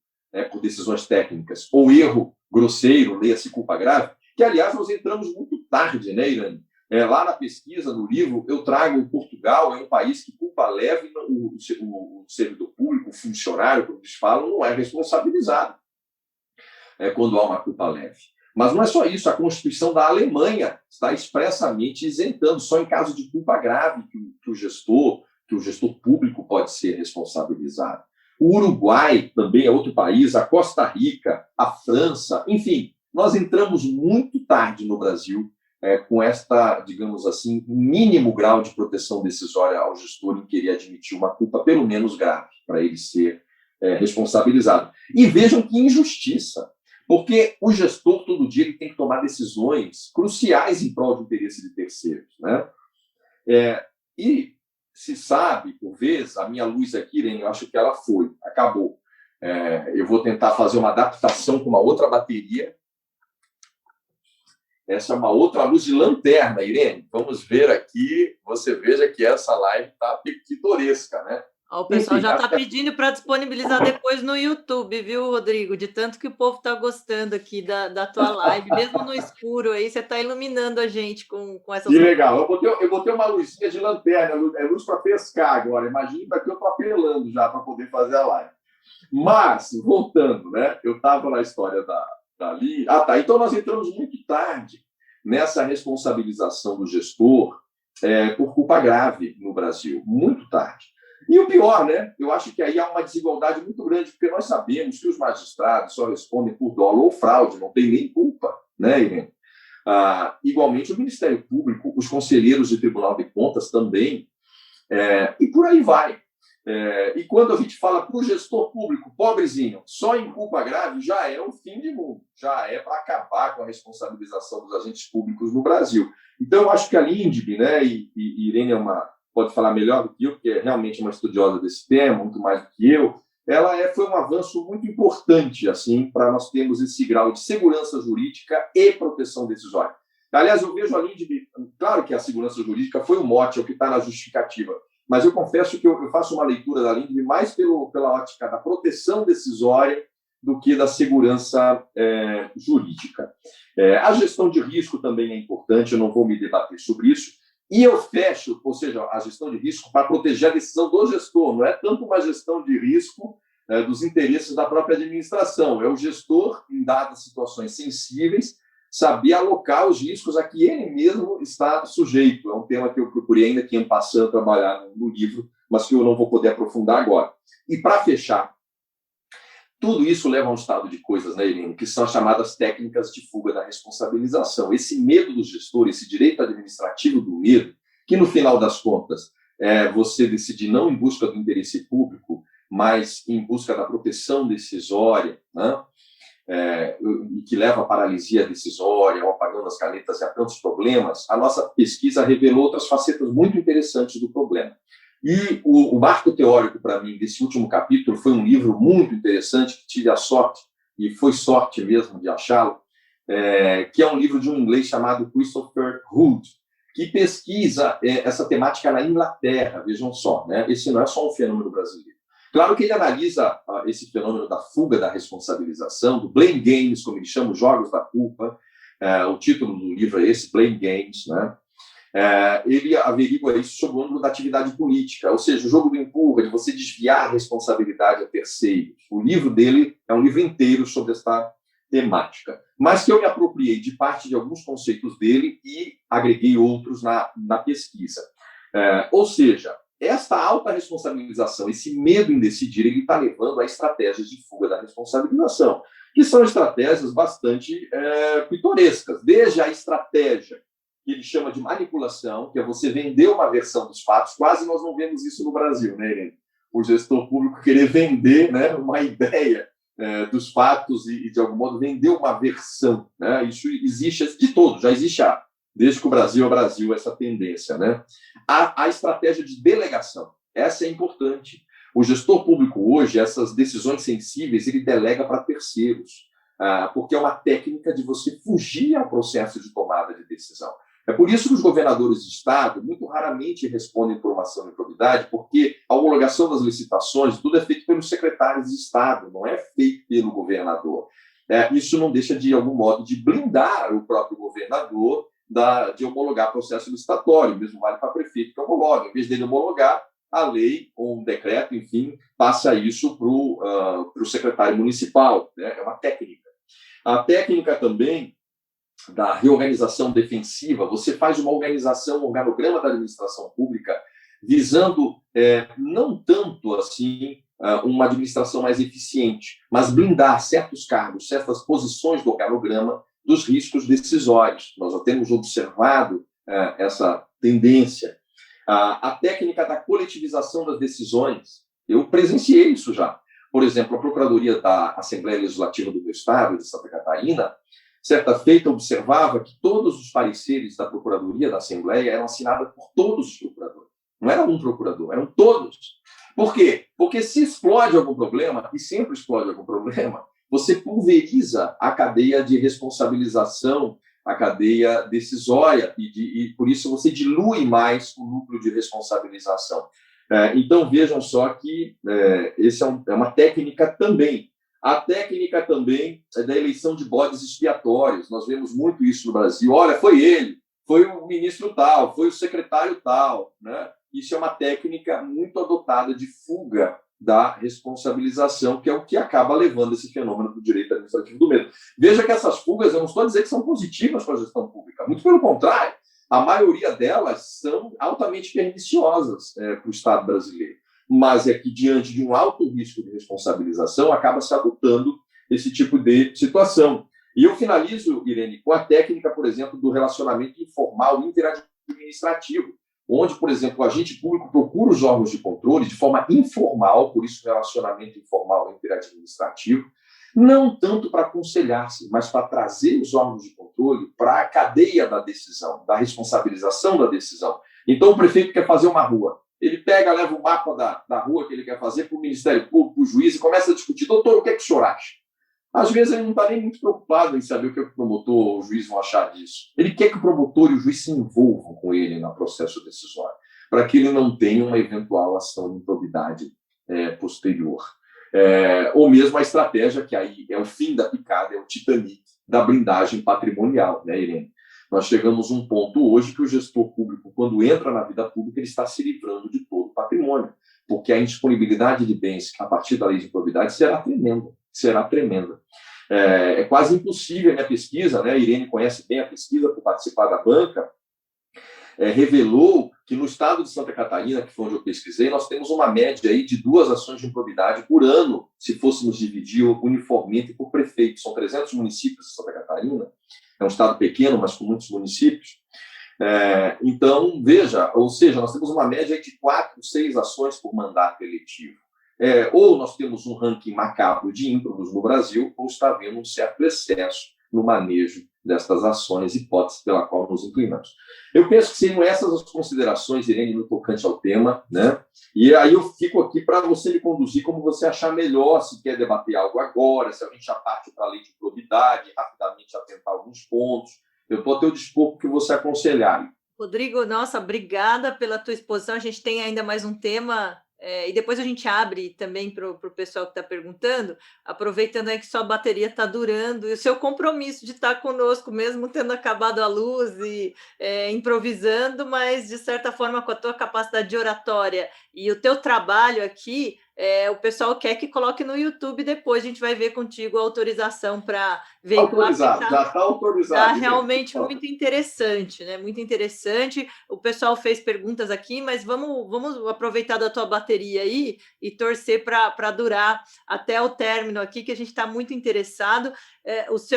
por decisões técnicas, ou erro grosseiro, leia-se culpa grave, que, aliás, nós entramos muito tarde, né, Irene? Lá na pesquisa, no livro, eu trago Portugal, é um país que culpa leve, o servidor público, o funcionário, como eles falam, não é responsabilizado quando há uma culpa leve. Mas não é só isso, a Constituição da Alemanha está expressamente isentando, só em caso de culpa grave que o gestor público pode ser responsabilizado. O Uruguai também é outro país, a Costa Rica, a França, enfim, nós entramos muito tarde no Brasil com esta, digamos assim, mínimo grau de proteção decisória ao gestor em querer admitir uma culpa pelo menos grave para ele ser responsabilizado. E vejam que injustiça, porque o gestor todo dia ele tem que tomar decisões cruciais em prol do interesse de terceiros, né? E se sabe, por vezes, a minha luz aqui, Irene, eu acho que ela acabou. Eu vou tentar fazer uma adaptação com uma outra bateria. Essa é uma outra luz de lanterna, Irene. Vamos ver aqui. Você veja que essa live está pitoresca, né? O pessoal já está pedindo para disponibilizar depois no YouTube, viu, Rodrigo? De tanto que o povo está gostando aqui da tua live, mesmo no escuro aí, você está iluminando a gente com essas... Que legal. Eu botei uma luzinha de lanterna, é luz para pescar agora. Imagina daqui eu estou apelando já para poder fazer a live. Mas, voltando, né? Eu estava na história dali. Tá. Então, nós entramos muito tarde nessa responsabilização do gestor por culpa grave no Brasil. Muito tarde. E o pior, né? Eu acho que aí há uma desigualdade muito grande, porque nós sabemos que os magistrados só respondem por dolo ou fraude, não tem nem culpa, né, Irene? Igualmente, o Ministério Público, os conselheiros de Tribunal de Contas também, e por aí vai. E quando a gente fala para o gestor público, pobrezinho, só em culpa grave, já é o fim de mundo, já é para acabar com a responsabilização dos agentes públicos no Brasil. Então, eu acho que a Lindby, né, e Irene pode falar melhor do que eu, porque é realmente uma estudiosa desse tema, muito mais do que eu, ela foi um avanço muito importante assim, para nós termos esse grau de segurança jurídica e proteção decisória. Aliás, eu vejo a Lindby, claro que a segurança jurídica foi o mote, é o que está na justificativa, mas eu confesso que eu faço uma leitura da Lindby mais pela ótica da proteção decisória do que da segurança jurídica. A gestão de risco também é importante, eu não vou me debater sobre isso, e eu fecho, ou seja, a gestão de risco para proteger a decisão do gestor, não é tanto uma gestão de risco dos interesses da própria administração, é o gestor, em dadas situações sensíveis, saber alocar os riscos a que ele mesmo está sujeito. É um tema que eu procurei ainda que em passando trabalhar no livro, mas que eu não vou poder aprofundar agora. E para fechar, tudo isso leva a um estado de coisas, né, Irene, que são as chamadas técnicas de fuga da responsabilização. Esse medo do gestor, esse direito administrativo do medo, que no final das contas você decidir não em busca do interesse público, mas em busca da proteção decisória, né? e que leva à paralisia decisória, ao apagão das canetas e a tantos problemas, a nossa pesquisa revelou outras facetas muito interessantes do problema. E o marco teórico, para mim, desse último capítulo foi um livro muito interessante, que tive a sorte, e foi sorte mesmo de achá-lo, que é um livro de um inglês chamado Christopher Hood, que pesquisa essa temática na Inglaterra, vejam só, né? Esse não é só um fenômeno brasileiro. Claro que ele analisa esse fenômeno da fuga da responsabilização, do blame games, como ele chama, os jogos da culpa. O título do livro é esse, Blame Games, né? Ele averigua isso sob o ângulo da atividade política, ou seja, o jogo do empurra, de você desviar a responsabilidade a terceiros. O livro dele é um livro inteiro sobre essa temática, mas que eu me apropriei de parte de alguns conceitos dele e agreguei outros na pesquisa. Ou seja, esta alta responsabilização, esse medo em decidir, ele está levando a estratégias de fuga da responsabilização, que são estratégias bastante pitorescas. Desde a estratégia que ele chama de manipulação, que é você vender uma versão dos fatos. Quase nós não vemos isso no Brasil, né, Irene? O gestor público querer vender, né, uma ideia dos fatos e, de algum modo, vender uma versão. Né? Isso existe de todo, já existe desde que o Brasil é Brasil, essa tendência. Né? A estratégia de delegação, essa é importante. O gestor público hoje, essas decisões sensíveis, ele delega para terceiros, porque é uma técnica de você fugir ao processo de tomada de decisão. É por isso que os governadores de Estado muito raramente respondem por uma ação de improbidade, porque a homologação das licitações, tudo é feito pelos secretários de Estado, não é feito pelo governador. Isso não deixa, de algum modo, de blindar o próprio governador de homologar processo licitatório, mesmo vale para prefeito que homologa. Em vez dele homologar, a lei ou um decreto, enfim, passa isso para o secretário municipal. Né? É uma técnica. A técnica também da reorganização defensiva, você faz uma organização, um organograma da administração pública, visando não tanto assim uma administração mais eficiente, mas blindar certos cargos, certas posições do organograma dos riscos decisórios. Nós já temos observado essa tendência. A técnica da coletivização das decisões, eu presenciei isso já. Por exemplo, a Procuradoria da Assembleia Legislativa do meu estado, de Santa Catarina, certa feita observava que todos os pareceres da Procuradoria da Assembleia eram assinados por todos os procuradores. Não era um procurador, eram todos. Por quê? Porque se explode algum problema, e sempre explode algum problema, você pulveriza a cadeia de responsabilização, a cadeia decisória, e por isso você dilui mais o núcleo de responsabilização. Então, vejam só que essa é uma técnica também. A técnica também é da eleição de bodes expiatórios. Nós vemos muito isso no Brasil. Olha, foi ele, foi o ministro tal, foi o secretário tal. Né? Isso é uma técnica muito adotada de fuga da responsabilização, que é o que acaba levando esse fenômeno do direito administrativo do medo. Veja que essas fugas, eu não estou a dizer que são positivas para a gestão pública, muito pelo contrário, a maioria delas são altamente perniciosas para o Estado brasileiro. Mas é que, diante de um alto risco de responsabilização, acaba se adotando esse tipo de situação. E eu finalizo, Irene, com a técnica, por exemplo, do relacionamento informal interadministrativo, onde, por exemplo, o agente público procura os órgãos de controle de forma informal, por isso relacionamento informal interadministrativo, não tanto para aconselhar-se, mas para trazer os órgãos de controle para a cadeia da decisão, da responsabilização da decisão. Então, o prefeito quer fazer uma rua. Ele pega, leva o mapa da rua que ele quer fazer para o Ministério Público, para o juiz, e começa a discutir. Doutor, o que é que o senhor acha? Às vezes ele não está nem muito preocupado em saber o que o promotor ou o juiz vão achar disso. Ele quer que o promotor e o juiz se envolvam com ele no processo decisório, para que ele não tenha uma eventual ação de improbidade posterior. Ou mesmo a estratégia, que aí é o fim da picada, é o Titanic da blindagem patrimonial, né, Irene? Nós chegamos a um ponto hoje que o gestor público, quando entra na vida pública, ele está se livrando de todo o patrimônio, porque a indisponibilidade de bens a partir da lei de improbidade será tremenda. Será tremenda. É quase impossível a minha pesquisa, né? A Irene conhece bem a pesquisa por participar da banca, revelou que no estado de Santa Catarina, que foi onde eu pesquisei, nós temos uma média aí de 2 ações de improbidade por ano, se fôssemos dividir uniformemente por prefeito. São 300 municípios de Santa Catarina, é um estado pequeno, mas com muitos municípios. Então, veja, ou seja, nós temos uma média de 4, 6 ações por mandato eletivo. ou nós temos um ranking macabro de ímprobos no Brasil, ou está havendo um certo excesso no manejo destas ações, hipótese pela qual nos inclinamos. Eu penso que seriam essas as considerações, Irene, no tocante ao tema, né? E aí eu fico aqui para você me conduzir como você achar melhor, se quer debater algo agora, se a gente já parte para a lei de probidade, rapidamente atentar alguns pontos. Eu estou a teu dispor que você aconselhar. Rodrigo, nossa, obrigada pela tua exposição. A gente tem ainda mais um tema, e depois a gente abre também para o pessoal que está perguntando, aproveitando aí que sua bateria está durando e o seu compromisso de estar conosco, mesmo tendo acabado a luz e improvisando, mas de certa forma com a tua capacidade de oratória e o teu trabalho aqui, o pessoal quer que coloque no YouTube depois, a gente vai ver contigo a autorização para veicular. Autorizado, já está autorizado. Está realmente muito interessante, né? Muito interessante. O pessoal fez perguntas aqui, mas vamos aproveitar da tua bateria aí e torcer para durar até o término aqui, que a gente está muito interessado.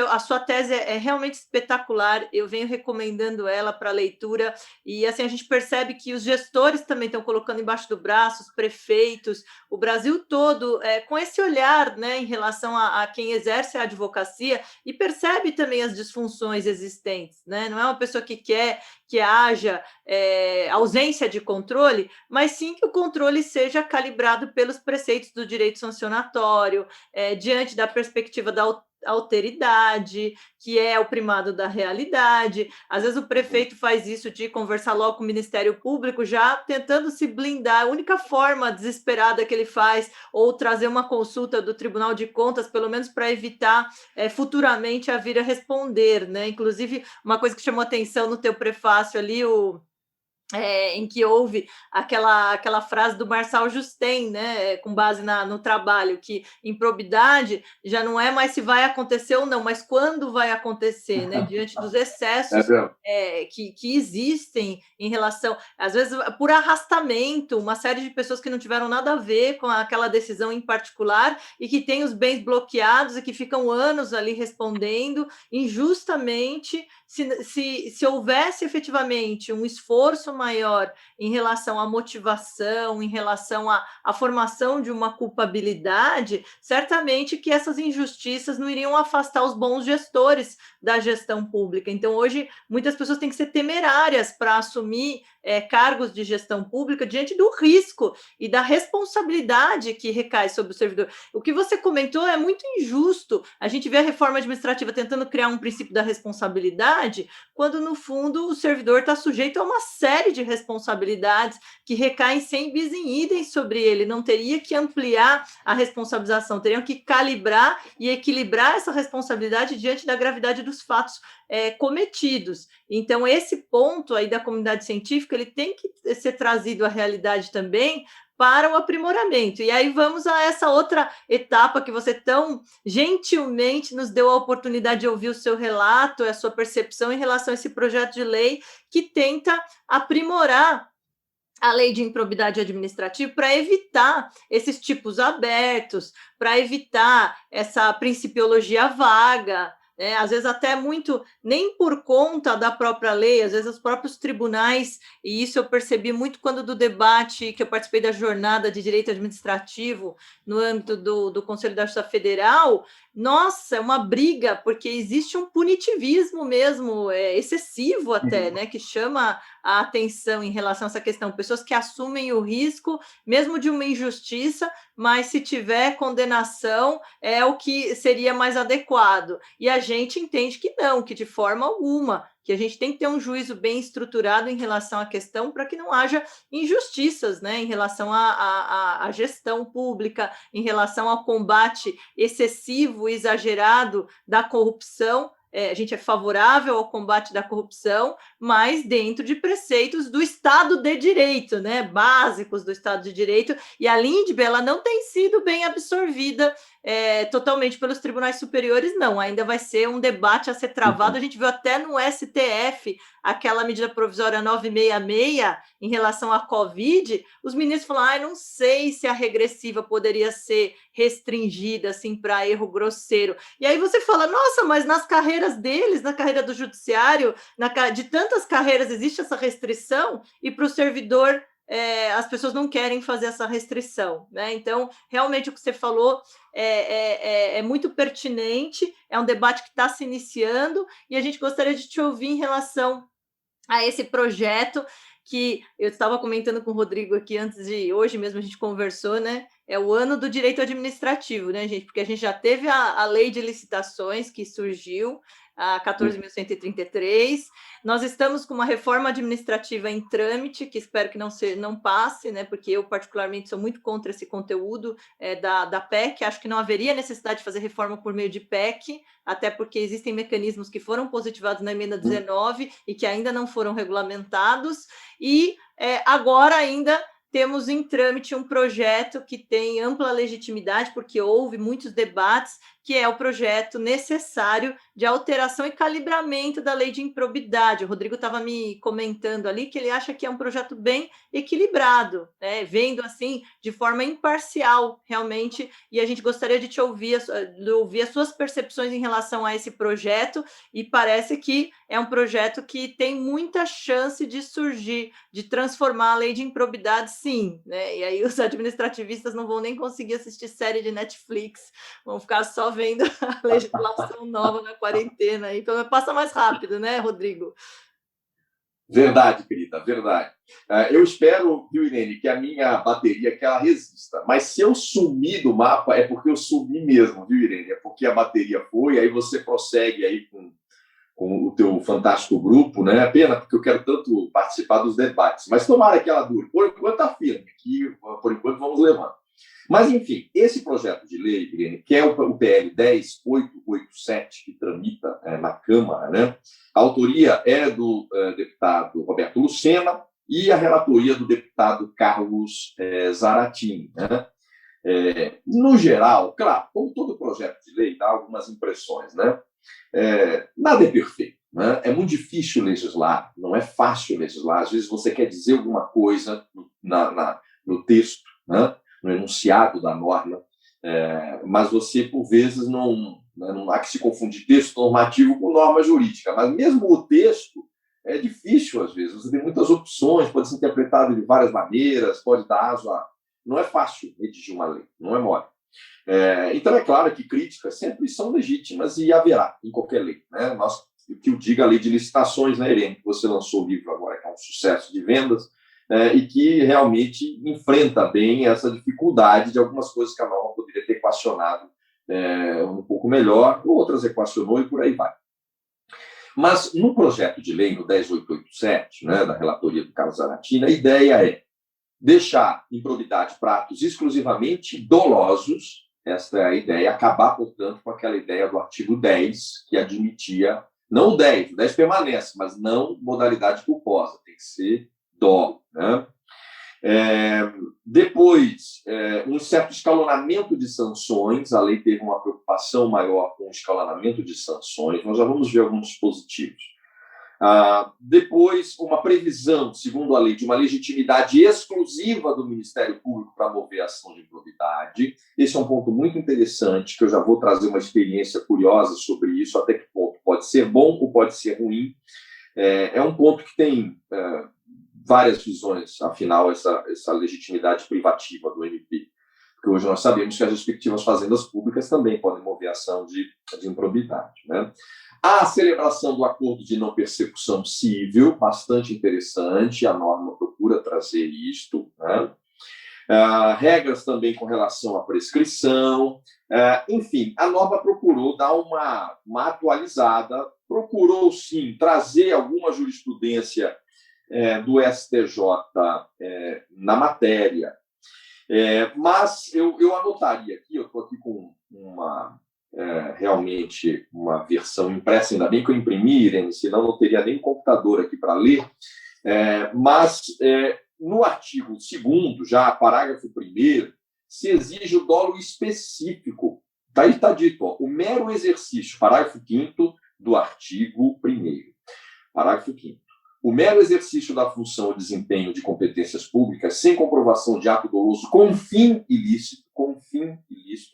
A sua tese é realmente espetacular, eu venho recomendando ela para leitura, e assim a gente percebe que os gestores também estão colocando embaixo do braço, os prefeitos, o Brasil todo, com esse olhar, né, em relação a quem exerce a advocacia, e percebe também as disfunções existentes, né? Não é uma pessoa que quer que haja ausência de controle, mas sim que o controle seja calibrado pelos preceitos do direito sancionatório, diante da perspectiva da alteridade, que é o primado da realidade. Às vezes o prefeito faz isso de conversar logo com o Ministério Público, já tentando se blindar, a única forma desesperada que ele faz, ou trazer uma consulta do Tribunal de Contas, pelo menos para evitar futuramente a vir a responder, né? Inclusive, uma coisa que chamou atenção no teu prefácio ali, em que houve aquela frase do Marçal Justem, né, com base no trabalho, que improbidade já não é mais se vai acontecer ou não, mas quando vai acontecer, né, diante dos excessos que existem em relação, às vezes, por arrastamento, uma série de pessoas que não tiveram nada a ver com aquela decisão em particular e que têm os bens bloqueados e que ficam anos ali respondendo injustamente. Se houvesse efetivamente um esforço maior em relação à motivação, em relação à formação de uma culpabilidade, certamente que essas injustiças não iriam afastar os bons gestores da gestão pública. Então, hoje, muitas pessoas têm que ser temerárias para assumir cargos de gestão pública diante do risco e da responsabilidade que recai sobre o servidor. O que você comentou é muito injusto. A gente vê a reforma administrativa tentando criar um princípio da responsabilidade, quando, no fundo, o servidor está sujeito a uma série de responsabilidades que recaem sem bis em idem sobre ele. Não teria que ampliar a responsabilização, teriam que calibrar e equilibrar essa responsabilidade diante da gravidade dos fatos cometidos. Então, esse ponto aí da comunidade científica, ele tem que ser trazido à realidade também, para o aprimoramento. E aí vamos a essa outra etapa que você tão gentilmente nos deu a oportunidade de ouvir o seu relato, a sua percepção em relação a esse projeto de lei que tenta aprimorar a lei de improbidade administrativa para evitar esses tipos abertos, para evitar essa principiologia vaga, às vezes até muito, nem por conta da própria lei, às vezes os próprios tribunais, e isso eu percebi muito quando do debate que eu participei da jornada de direito administrativo no âmbito do Conselho da Justiça Federal, nossa, é uma briga, porque existe um punitivismo mesmo, excessivo até, né, que chama a atenção em relação a essa questão, pessoas que assumem o risco, mesmo de uma injustiça, mas se tiver condenação, é o que seria mais adequado. E a gente entende que não, que de forma alguma, que a gente tem que ter um juízo bem estruturado em relação à questão para que não haja injustiças, né, em relação à gestão pública, em relação ao combate excessivo e exagerado da corrupção. A gente é favorável ao combate da corrupção, mas dentro de preceitos do Estado de Direito, né, básicos do Estado de Direito, e a LINDB, ela não tem sido bem absorvida totalmente pelos tribunais superiores, não, ainda vai ser um debate a ser travado. A gente viu até no STF aquela medida provisória 966 em relação à Covid, os ministros falaram, não sei se a regressiva poderia ser restringida assim para erro grosseiro. E aí você fala, nossa, mas nas carreiras deles, na carreira do judiciário, de tantas carreiras existe essa restrição, e para o servidor as pessoas não querem fazer essa restrição, né? Então, realmente, o que você falou é muito pertinente, é um debate que está se iniciando, e a gente gostaria de te ouvir em relação a esse projeto que eu estava comentando com o Rodrigo aqui antes de hoje mesmo a gente conversou, né? É o ano do direito administrativo, né, gente? Porque a gente já teve a lei de licitações que surgiu, a 14.133. Nós estamos com uma reforma administrativa em trâmite, que espero que não passe, né? Porque eu, particularmente, sou muito contra esse conteúdo da PEC. Acho que não haveria necessidade de fazer reforma por meio de PEC, até porque existem mecanismos que foram positivados na emenda 19 e que ainda não foram regulamentados, e agora ainda temos em trâmite um projeto que tem ampla legitimidade, porque houve muitos debates, que é o projeto necessário de alteração e calibramento da lei de improbidade. O Rodrigo estava me comentando ali que ele acha que é um projeto bem equilibrado, né? Vendo assim de forma imparcial, realmente, e a gente gostaria de te ouvir, as suas percepções em relação a esse projeto, e parece que é um projeto que tem muita chance de surgir, de transformar a lei de improbidade, sim, né? E aí os administrativistas não vão nem conseguir assistir série de Netflix, vão ficar só vendo a legislação nova na quarentena, então passa mais rápido, né, Rodrigo? Verdade, querida, verdade. Eu espero, viu, Irene, que a minha bateria que ela resista. Mas se eu sumir do mapa, é porque eu sumi mesmo, viu, Irene? É porque a bateria foi, aí você prossegue aí com o teu fantástico grupo, né? É pena, porque eu quero tanto participar dos debates. Mas tomara que ela dure. Por enquanto está firme, que por enquanto vamos levando. Mas, enfim, esse projeto de lei, Irene, que é o PL 10887, que tramita na Câmara, né? A autoria é do deputado Roberto Lucena e a relatoria do deputado Carlos Zaratini, né? No geral, claro, como todo projeto de lei, dá algumas impressões, né? Nada é perfeito, né? É muito difícil legislar, não é fácil legislar. Às vezes você quer dizer alguma coisa no texto, né? No enunciado da norma, mas você, por vezes, não há que se confundir texto normativo com norma jurídica. Mas mesmo o texto é difícil, às vezes. Você tem muitas opções, pode ser interpretado de várias maneiras, pode dar aso a... Não é fácil redigir uma lei, não é mole. Então, é claro que críticas sempre são legítimas e haverá em qualquer lei, né? Que o diga a lei de licitações, né, Irene? Você lançou o livro agora, que é um sucesso de vendas, e que realmente enfrenta bem essa dificuldade de algumas coisas que a norma poderia ter equacionado um pouco melhor, outras equacionou e por aí vai. Mas no projeto de lei, no 10887, né, da relatoria do Carlos Zaratini, a ideia é deixar improbidade para atos exclusivamente dolosos, essa é a ideia, acabar, portanto, com aquela ideia do artigo 10, que admitia, não o 10 permanece, mas não modalidade culposa, tem que ser dolo, né? Depois, um certo escalonamento de sanções, a lei teve uma preocupação maior com o escalonamento de sanções, nós já vamos ver alguns positivos. Depois, uma previsão, segundo a lei, de uma legitimidade exclusiva do Ministério Público para mover a ação de improbidade. Esse é um ponto muito interessante, que eu já vou trazer uma experiência curiosa sobre isso, até que ponto pode ser bom ou pode ser ruim. É um ponto que tem várias visões, afinal, essa legitimidade privativa do MP. Porque hoje nós sabemos que as respectivas fazendas públicas também podem mover ação de improbidade, né? A celebração do acordo de não persecução civil, bastante interessante, a norma procura trazer isto, né? Regras também com relação à prescrição, enfim, a norma procurou dar uma atualizada, procurou, sim, trazer alguma jurisprudência do STJ na matéria, mas eu anotaria aqui, eu estou aqui com realmente uma versão impressa, ainda bem que eu imprimi, Irene, senão não teria nem computador aqui para ler, mas no artigo 2º, já parágrafo 1º, se exige o dolo específico. Aí está dito, o mero exercício, parágrafo 5º do artigo 1º. Parágrafo 5º. O mero exercício da função ou desempenho de competências públicas sem comprovação de ato doloso com fim ilícito,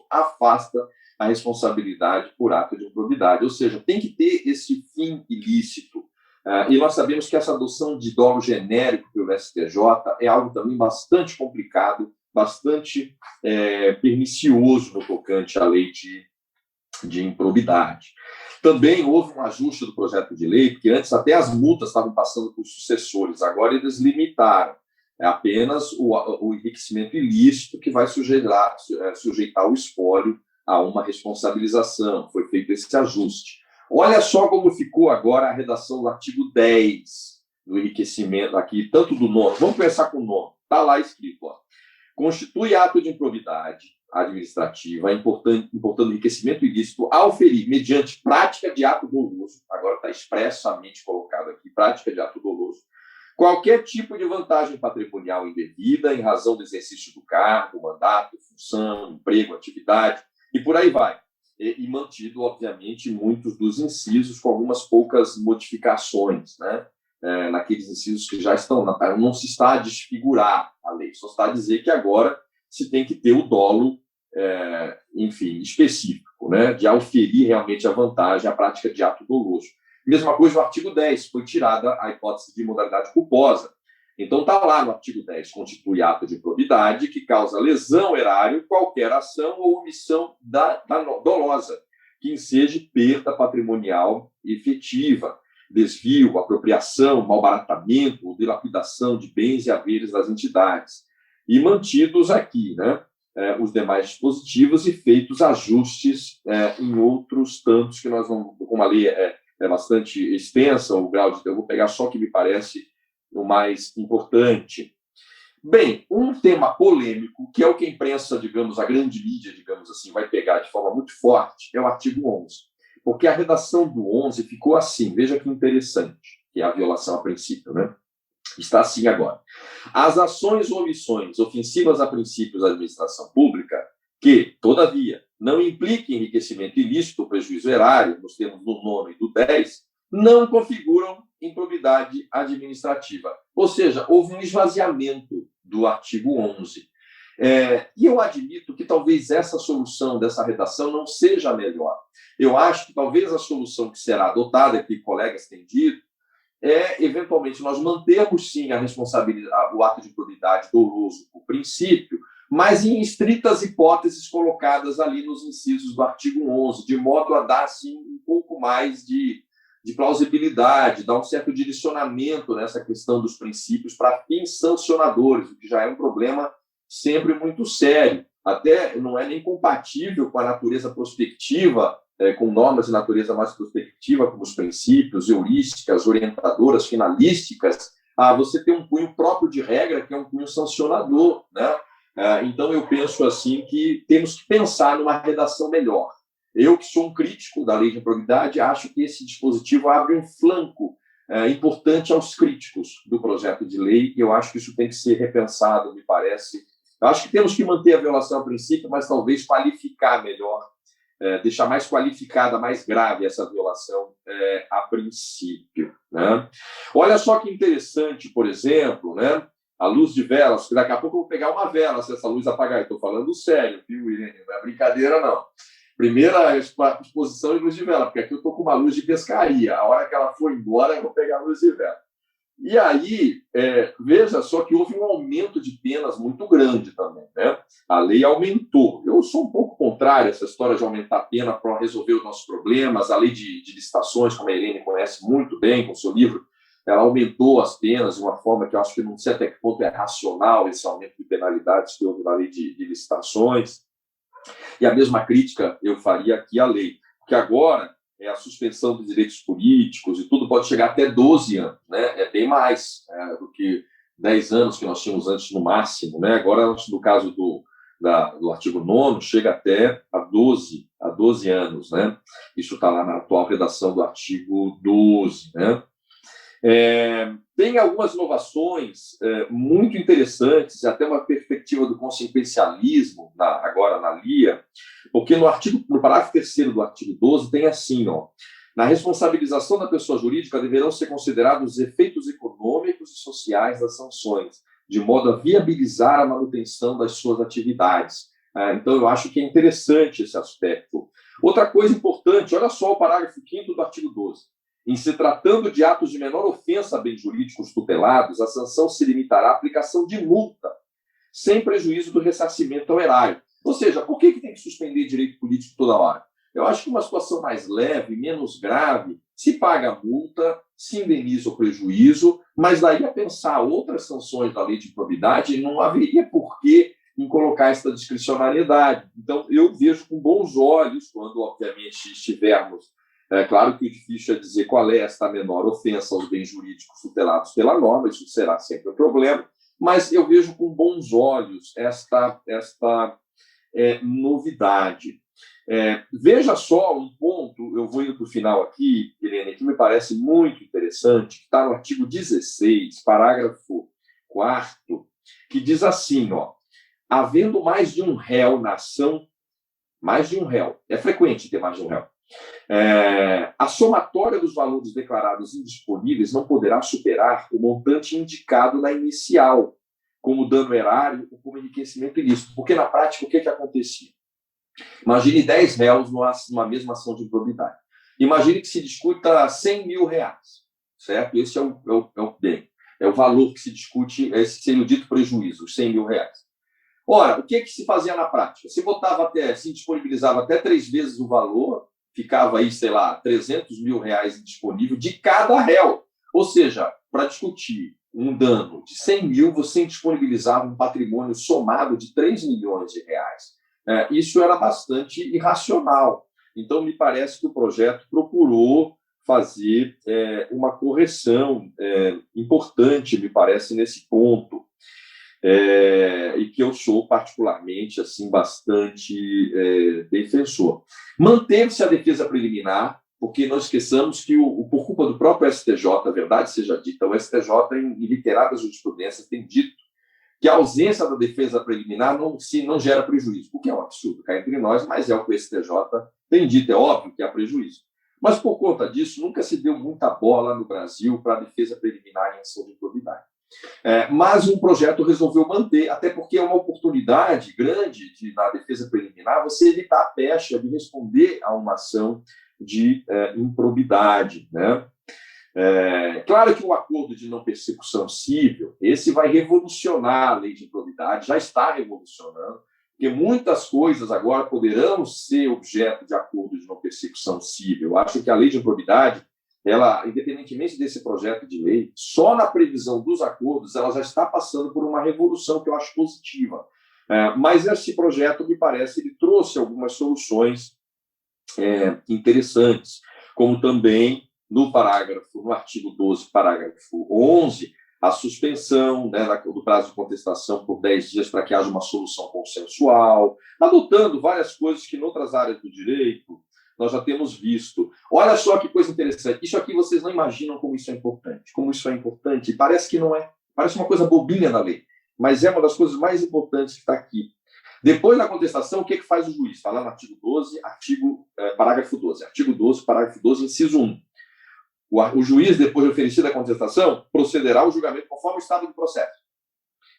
afasta a responsabilidade por ato de improbidade. Ou seja, tem que ter esse fim ilícito. E nós sabemos que essa adoção de dolo genérico pelo STJ é algo também bastante complicado, bastante pernicioso no tocante à lei de improbidade. Também houve um ajuste do projeto de lei, porque antes até as multas estavam passando por sucessores, agora eles limitaram. É apenas o enriquecimento ilícito que vai sujeitar o espólio a uma responsabilização. Foi feito esse ajuste. Olha só como ficou agora a redação do artigo 10 do enriquecimento aqui, tanto do nome. Vamos começar com o nome. Está lá escrito, ó. Constitui ato de improbidade administrativa, importando enriquecimento ilícito, ao ferir, mediante prática de ato doloso, agora está expressamente colocado aqui, prática de ato doloso, qualquer tipo de vantagem patrimonial indevida em razão do exercício do cargo, mandato, função, emprego, atividade, e por aí vai. E mantido, obviamente, muitos dos incisos com algumas poucas modificações, né? Naqueles incisos que já estão. Não se está a desfigurar a lei, só está a dizer que agora se tem que ter o dolo, enfim, específico, né? De auferir realmente a vantagem à prática de ato doloso. Mesma coisa no artigo 10, foi tirada a hipótese de modalidade culposa. Então está lá no artigo 10, constitui ato de improbidade que causa lesão ao erário, qualquer ação ou omissão dolosa, que enseje perda patrimonial efetiva, desvio, apropriação, malbaratamento ou dilapidação de bens e haveres das entidades. E mantidos aqui, né, os demais dispositivos e feitos ajustes em outros tantos que nós vamos, como a lei é bastante extensa, o grau de... Eu vou pegar só o que me parece o mais importante. Bem, um tema polêmico, que é o que a imprensa, digamos, a grande mídia, digamos assim, vai pegar de forma muito forte, é o artigo 11. Porque a redação do 11 ficou assim, veja que interessante, que é a violação a princípio, né? Está assim agora. As ações ou omissões ofensivas a princípios da administração pública que, todavia, não impliquem enriquecimento ilícito ou prejuízo erário, nos termos do 9 e do 10, não configuram improbidade administrativa. Ou seja, houve um esvaziamento do artigo 11. E eu admito que talvez essa solução dessa redação não seja a melhor. Eu acho que talvez a solução que será adotada, que colegas têm dito, eventualmente, nós mantermos, sim, a responsabilidade, o ato de improbidade doloso, o princípio, mas em estritas hipóteses colocadas ali nos incisos do artigo 11, de modo a dar, sim, um pouco mais de plausibilidade, dar um certo direcionamento nessa questão dos princípios para fins sancionadores, o que já é um problema sempre muito sério. Até não é nem compatível com a natureza prospectiva, com normas de natureza mais prospectiva, como os princípios, heurísticas, orientadoras, finalísticas, você tem um cunho próprio de regra, que é um cunho sancionador, né? Então, eu penso assim que temos que pensar numa redação melhor. Eu, que sou um crítico da lei de improbidade, acho que esse dispositivo abre um flanco importante aos críticos do projeto de lei, e eu acho que isso tem que ser repensado, me parece. Eu acho que temos que manter a violação a princípio, mas talvez qualificar melhor, deixar mais qualificada, mais grave essa violação a princípio, né? Olha só que interessante, por exemplo, né? A luz de velas, que daqui a pouco eu vou pegar uma vela se essa luz apagar. Estou falando sério, viu, Irene? Não é brincadeira, não. Primeira exposição de luz de vela, porque aqui eu estou com uma luz de pescaria. A hora que ela for embora, eu vou pegar a luz de vela. E aí, veja só que houve um aumento de penas muito grande também, né? A lei aumentou. Eu sou um pouco contrário a essa história de aumentar a pena para resolver os nossos problemas. A lei de licitações, como a Irene conhece muito bem com o seu livro, ela aumentou as penas de uma forma que eu acho que não sei até que ponto é racional esse aumento de penalidades que houve na lei de licitações. E a mesma crítica eu faria aqui à lei, porque agora a suspensão dos direitos políticos e tudo pode chegar até 12 anos, né? É bem mais do que 10 anos que nós tínhamos antes no máximo, né? Agora, no caso do artigo 9º, chega até a 12 anos, né? Isso está lá na atual redação do artigo 12, né? Tem algumas inovações muito interessantes, até uma perspectiva do consequencialismo agora na LIA, porque no parágrafo 3º do artigo 12 tem assim, ó, na responsabilização da pessoa jurídica deverão ser considerados os efeitos econômicos e sociais das sanções, de modo a viabilizar a manutenção das suas atividades. Então, eu acho que é interessante esse aspecto. Outra coisa importante, olha só o parágrafo 5º do artigo 12. Em se tratando de atos de menor ofensa a bens jurídicos tutelados, a sanção se limitará à aplicação de multa, sem prejuízo do ressarcimento ao erário. Ou seja, por que tem que suspender direito político toda hora? Eu acho que uma situação mais leve, menos grave, se paga a multa, se indeniza o prejuízo, mas daí a pensar outras sanções da lei de improbidade, não haveria porquê em colocar essa discricionariedade. Então, eu vejo com bons olhos, quando, obviamente, estivermos... É claro que o difícil é dizer qual é esta menor ofensa aos bens jurídicos tutelados pela norma, isso será sempre um problema, mas eu vejo com bons olhos esta novidade. Veja só um ponto, eu vou indo para o final aqui, Irene, que me parece muito interessante, que está no artigo 16, parágrafo 4º, que diz assim, havendo mais de um réu na ação, mais de um réu, é frequente ter mais de um réu, a somatória dos valores declarados indisponíveis não poderá superar o montante indicado na inicial, como dano erário ou como enriquecimento ilícito. Porque, na prática, o que acontecia? Imagine 10 réus numa mesma ação de improbidade. Imagine que se discuta 100 mil reais, certo? Esse é o bem. É o valor que se discute, esse seria o dito prejuízo, os 100 mil reais. Ora, o que se fazia na prática? Se disponibilizava até 3 vezes o valor, ficava aí, sei lá, 300 mil reais indisponível de cada réu. Ou seja, para discutir um dano de 100 mil, você disponibilizava um patrimônio somado de 3 milhões de reais. Isso era bastante irracional. Então, me parece que o projeto procurou fazer uma correção importante, me parece, nesse ponto. E que eu sou particularmente assim bastante defensor. Manteve-se a defesa preliminar, porque não esqueçamos que, por culpa do próprio STJ, a verdade seja dita, o STJ, em reiteradas jurisprudências, tem dito que a ausência da defesa preliminar não gera prejuízo, o que é um absurdo, cá entre nós, mas é o que o STJ tem dito, é óbvio que há prejuízo. Mas, por conta disso, nunca se deu muita bola no Brasil para a defesa preliminar em ação de improbidade. Mas um projeto resolveu manter, até porque é uma oportunidade grande na defesa preliminar você evitar a pecha de responder a uma ação de improbidade, né? Claro que o acordo de não persecução civil, esse vai revolucionar a lei de improbidade, já está revolucionando, porque muitas coisas agora poderão ser objeto de acordo de não persecução civil. Eu acho que a lei de improbidade, ela, independentemente desse projeto de lei, só na previsão dos acordos, ela já está passando por uma revolução que eu acho positiva. Mas esse projeto, me parece, ele trouxe algumas soluções interessantes, como também no artigo 12, parágrafo 11, a suspensão, né, do prazo de contestação por 10 dias para que haja uma solução consensual, adotando várias coisas que, em outras áreas do direito, nós já temos visto. Olha só que coisa interessante. Isso aqui vocês não imaginam como isso é importante. Como isso é importante. Parece que não é. Parece uma coisa bobinha na lei. Mas é uma das coisas mais importantes que está aqui. Depois da contestação, o que faz o juiz? Está lá no artigo 12, parágrafo 12. Artigo 12, parágrafo 12, inciso 1. O juiz, depois de oferecida a contestação, procederá ao julgamento conforme o estado do processo,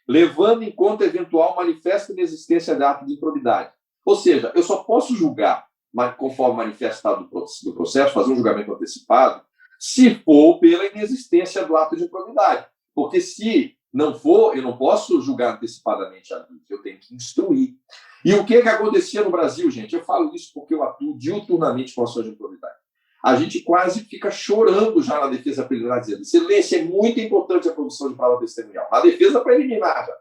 levando em conta eventual manifesta inexistência de ato de improbidade. Ou seja, eu só posso julgar conforme manifestado do processo, fazer um julgamento antecipado, se for pela inexistência do ato de improbidade. Porque se não for, eu não posso julgar antecipadamente a dúvida, eu tenho que instruir. E o que acontecia no Brasil, gente? Eu falo isso porque eu atuo diuturnamente com ações de improbidade. A gente quase fica chorando já na defesa preliminar, dizendo: excelência, é muito importante a produção de prova testemunhal. Na defesa preliminar, já.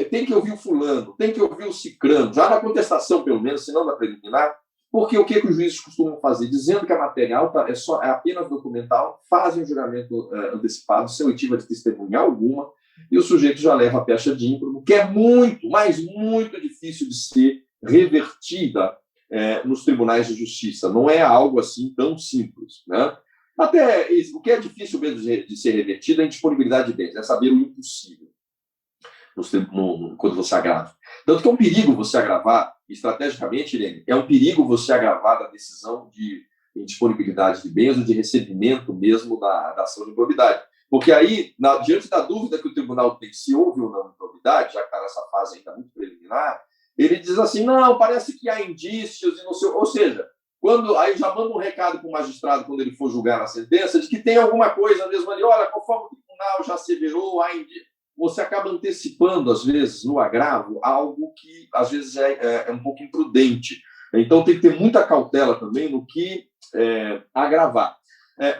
Tem que ouvir o fulano, tem que ouvir o cicrano, já na contestação, pelo menos, se não na preliminar, porque o que os juízes costumam fazer? Dizendo que a matéria alta é apenas documental, fazem um julgamento antecipado, sem oitiva de testemunha alguma, e o sujeito já leva a pecha de ímprobo, que é muito, mas muito difícil de ser revertida nos tribunais de justiça. Não é algo assim tão simples, né? Até o que é difícil mesmo de ser revertido é a indisponibilidade de bens, é saber o impossível quando você agrava. Tanto que é um perigo você agravar, estrategicamente, Irene, é um perigo você agravar da decisão de indisponibilidade de bens ou de recebimento mesmo da ação de improbidade. Porque aí, diante da dúvida que o tribunal tem se houve ou não improbidade, já que está nessa fase ainda muito preliminar, ele diz assim: não, parece que há indícios, e não sei, ou seja, Aí já manda um recado para o magistrado quando ele for julgar na sentença, de que tem alguma coisa mesmo ali, olha, conforme o tribunal já asseverou, você acaba antecipando, às vezes, no agravo, algo que, às vezes, é um pouco imprudente. Então, tem que ter muita cautela também no que agravar.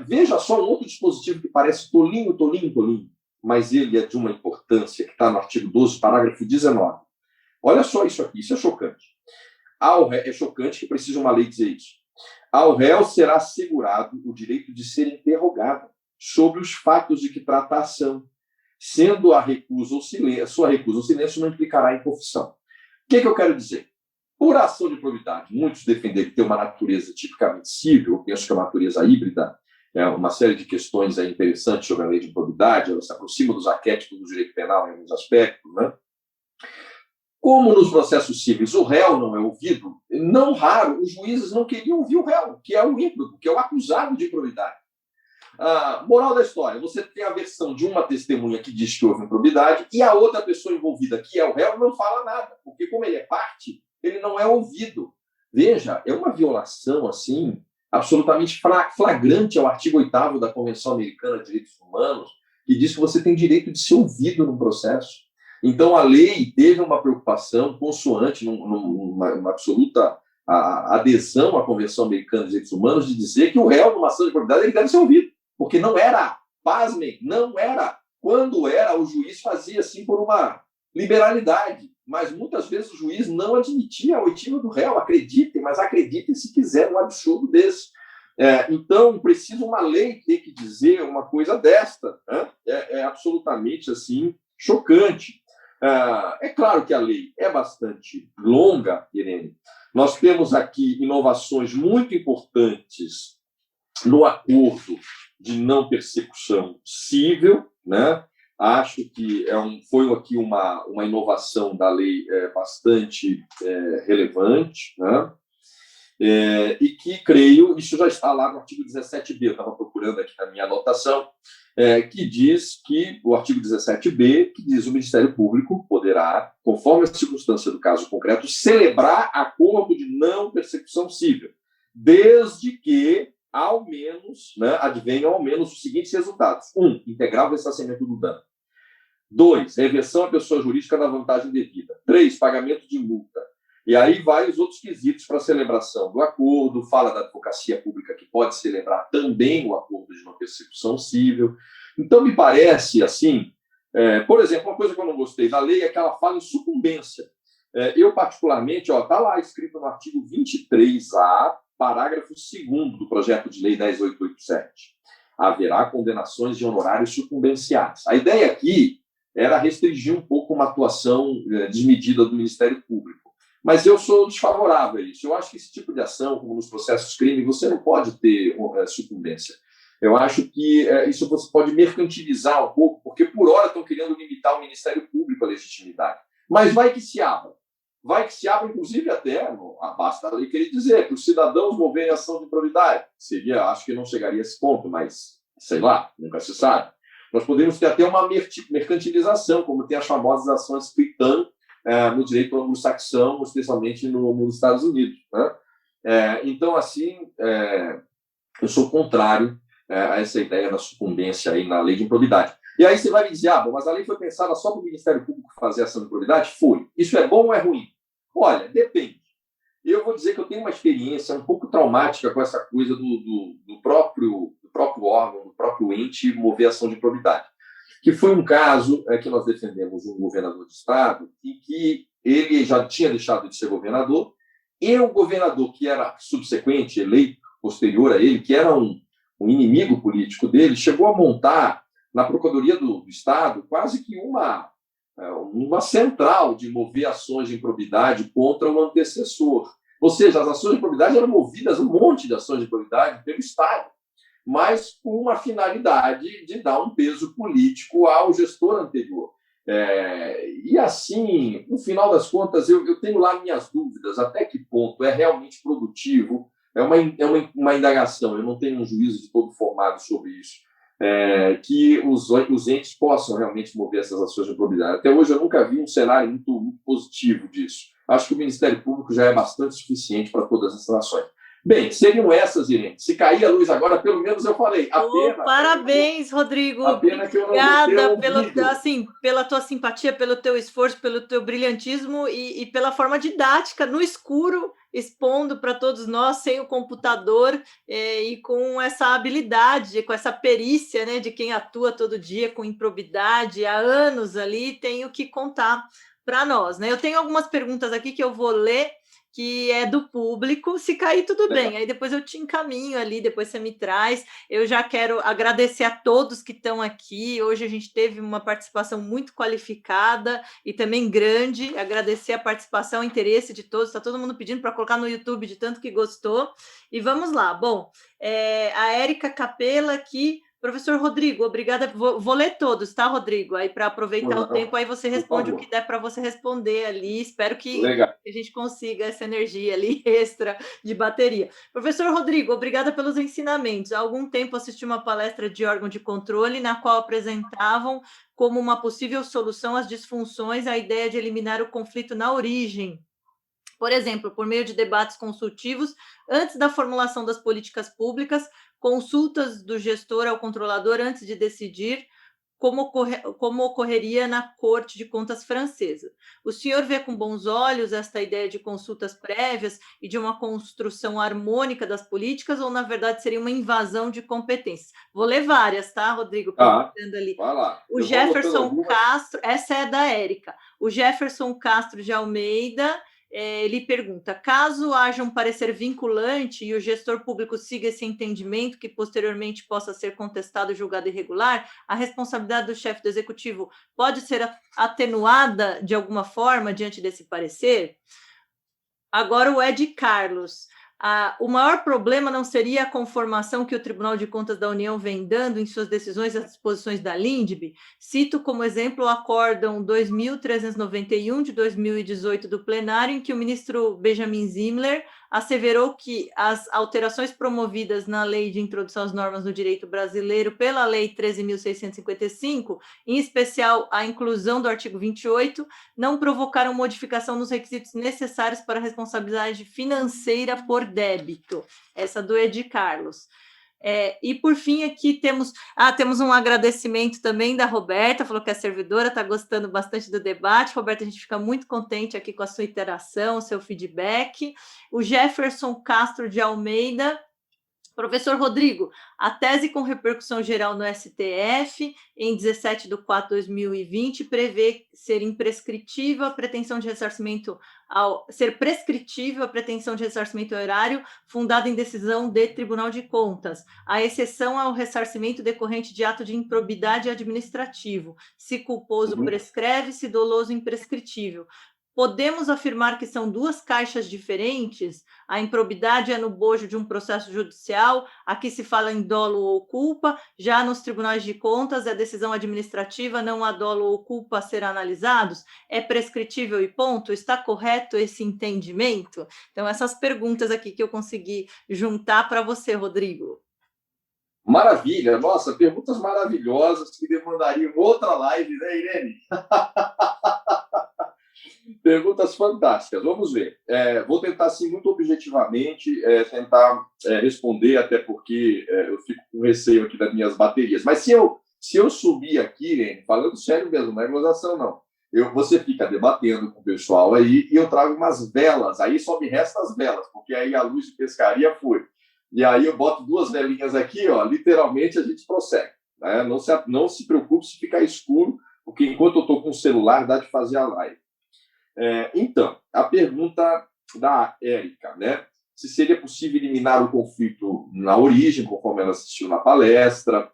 Veja só um outro dispositivo que parece tolinho, mas ele é de uma importância, que está no artigo 12, parágrafo 19. Olha só isso aqui, isso é chocante. É chocante que precisa uma lei dizer isso. Ao réu será assegurado o direito de ser interrogado sobre os fatos de que trata a ação, sendo a sua recusa ou silêncio não implicará em confissão. O que eu quero dizer? Por ação de probidade, muitos defenderam que tem uma natureza tipicamente civil, eu penso que é uma natureza híbrida, uma série de questões interessantes sobre a lei de probidade, ela se aproxima dos arquétipos do direito penal em alguns aspectos, né? Como nos processos civis o réu não é ouvido, não raro os juízes não queriam ouvir o réu, que é o ímprobo, que é o acusado de improbidade. Moral da história, você tem a versão de uma testemunha que diz que houve improbidade e a outra pessoa envolvida, que é o réu, não fala nada, porque como ele é parte, ele não é ouvido. Veja, é uma violação assim absolutamente flagrante ao artigo 8º da Convenção Americana de Direitos Humanos, que diz que você tem direito de ser ouvido no processo. Então, a lei teve uma preocupação consoante, numa absoluta adesão à Convenção Americana de Direitos Humanos, de dizer que o réu, numa ação de probidade, ele deve ser ouvido, porque não era, pasmem, não era. Quando era, o juiz fazia assim por uma liberalidade, mas muitas vezes o juiz não admitia a oitiva do réu, acreditem, mas acreditem se quiser um absurdo desse. Então, precisa uma lei ter que dizer uma coisa desta, né? É absolutamente assim chocante. É claro que a lei é bastante longa, Irene. Nós temos aqui inovações muito importantes no acordo de não persecução civil, né? Acho que foi aqui uma inovação da lei bastante relevante, né? E que, creio, isso já está lá no artigo 17b, eu estava procurando aqui na minha anotação, que diz que, o artigo 17b, que diz que o Ministério Público poderá, conforme a circunstância do caso concreto, celebrar acordo de não persecução civil, desde que, ao menos, né, advenham ao menos os seguintes resultados. 1, integral ressarcimento do dano. 2, reversão à pessoa jurídica da vantagem devida. 3, pagamento de multa. E aí vai os outros quesitos para a celebração do acordo, fala da advocacia pública que pode celebrar também o acordo de não persecução civil. Então, me parece assim, por exemplo, uma coisa que eu não gostei da lei é que ela fala em sucumbência. Eu, particularmente, está lá escrito no artigo 23A, parágrafo 2º do projeto de lei 10.887. Haverá condenações de honorários sucumbenciais. A ideia aqui era restringir um pouco uma atuação desmedida do Ministério Público. Mas eu sou desfavorável a isso. Eu acho que esse tipo de ação, como nos processos crime, você não pode ter sucumbência. Eu acho que isso você pode mercantilizar um pouco, porque por hora estão querendo limitar o Ministério Público à legitimidade. Mas vai que se abra. Vai que se abra, inclusive, até, basta a lei querer dizer, que os cidadãos moverem ação de improbidade. Acho que não chegaria a esse ponto, mas, sei lá, nunca se sabe. Nós podemos ter até uma mercantilização, como tem as famosas ações Pritan, no direito anglo-saxão, especialmente nos Estados Unidos, né? Então, assim, eu sou contrário a essa ideia da sucumbência aí na lei de improbidade. E aí você vai me dizer, mas a lei foi pensada só para o Ministério Público fazer ação de improbidade? Foi. Isso é bom ou é ruim? Olha, depende. Eu vou dizer que eu tenho uma experiência um pouco traumática com essa coisa do próprio órgão, do próprio ente mover ação de improbidade, que foi um caso que nós defendemos um governador de estado e que ele já tinha deixado de ser governador e o governador que era subsequente, eleito, posterior a ele, que era um inimigo político dele, chegou a montar na Procuradoria do Estado quase que uma central de mover ações de improbidade contra o antecessor. Ou seja, as ações de improbidade eram movidas, um monte de ações de improbidade pelo Estado, mas com uma finalidade de dar um peso político ao gestor anterior. E assim, no final das contas, eu tenho lá minhas dúvidas até que ponto é realmente produtivo. É uma indagação, eu não tenho um juízo de todo formado sobre isso, que os entes possam realmente mover essas ações de improbidade. Até hoje eu nunca vi um cenário muito positivo disso. Acho que o Ministério Público já é bastante suficiente para todas essas ações. Bem, seriam essas, Irene. Se cair a luz agora, pelo menos eu falei. Parabéns, Rodrigo. A pena que eu não Obrigada pela tua simpatia, pelo teu esforço, pelo teu brilhantismo e pela forma didática, no escuro, expondo para todos nós, sem o computador, e com essa habilidade, com essa perícia, né, de quem atua todo dia com improbidade, há anos ali, tenho que contar para nós. Né? Eu tenho algumas perguntas aqui que eu vou ler, que é do público. Se cair, tudo bem. Aí depois eu te encaminho ali, depois você me traz. Eu já quero agradecer a todos que estão aqui. Hoje a gente teve uma participação muito qualificada e também grande. Agradecer a participação, o interesse de todos. Está todo mundo pedindo para colocar no YouTube de tanto que gostou. E vamos lá. Bom, a Érica Capela aqui. Professor Rodrigo, obrigada. Vou ler todos, tá, Rodrigo? Aí, para aproveitar o tempo, aí você responde o que der para você responder ali. Espero que a gente consiga essa energia ali extra de bateria. Professor Rodrigo, obrigada pelos ensinamentos. Há algum tempo assisti uma palestra de órgão de controle, na qual apresentavam como uma possível solução às disfunções a ideia de eliminar o conflito na origem. Por exemplo, por meio de debates consultivos antes da formulação das políticas públicas, consultas do gestor ao controlador antes de decidir, como ocorreria na Corte de Contas francesa. O senhor vê com bons olhos esta ideia de consultas prévias e de uma construção harmônica das políticas, ou, na verdade, seria uma invasão de competências? Vou ler várias, tá, Rodrigo? Ali. Vai lá. O Jefferson Castro, essa é da Érica. O Jefferson Castro de Almeida... ele pergunta, caso haja um parecer vinculante e o gestor público siga esse entendimento que posteriormente possa ser contestado e julgado irregular, a responsabilidade do chefe do executivo pode ser atenuada de alguma forma diante desse parecer? Agora o Ed Carlos. O maior problema não seria a conformação que o Tribunal de Contas da União vem dando em suas decisões às disposições da LINDB? Cito como exemplo o Acórdão 2391 de 2018 do plenário, em que o ministro Benjamin Zimler asseverou que as alterações promovidas na Lei de Introdução às Normas do Direito Brasileiro pela Lei 13.655, em especial a inclusão do artigo 28, não provocaram modificação nos requisitos necessários para a responsabilidade financeira por débito. Essa do Ed Carlos. E, por fim, aqui temos um agradecimento também da Roberta, falou que é servidora, está gostando bastante do debate. Roberta, a gente fica muito contente aqui com a sua interação, o seu feedback. O Jefferson Castro de Almeida. Professor Rodrigo, a tese com repercussão geral no STF, em 17 de 4 de 2020, prevê ser prescritível a pretensão de ressarcimento horário fundada em decisão de Tribunal de Contas, a exceção ao ressarcimento decorrente de ato de improbidade administrativo. Se culposo, prescreve, se doloso, imprescritível. Podemos afirmar que são duas caixas diferentes? A improbidade é no bojo de um processo judicial, aqui se fala em dolo ou culpa, já nos tribunais de contas é decisão administrativa, não há dolo ou culpa a ser analisados? É prescritível e ponto? Está correto esse entendimento? Então, essas perguntas aqui que eu consegui juntar para você, Rodrigo. Maravilha, nossa, perguntas maravilhosas que demandariam outra live, né, Irene? Perguntas fantásticas. Vamos ver. Vou tentar, assim, muito objetivamente, tentar responder, até porque eu fico com receio aqui das minhas baterias. Mas se eu subir aqui, Irene, falando sério mesmo, não é gozação, não. Você fica debatendo com o pessoal aí e eu trago umas velas. Aí só me resta as velas, porque aí a luz de pescaria foi. E aí eu boto duas velinhas aqui, ó, literalmente a gente prossegue. Né? Não se preocupe se ficar escuro, porque enquanto eu estou com o celular, dá de fazer a live. Então, a pergunta da Érica, né? Se seria possível eliminar o conflito na origem, conforme ela assistiu na palestra,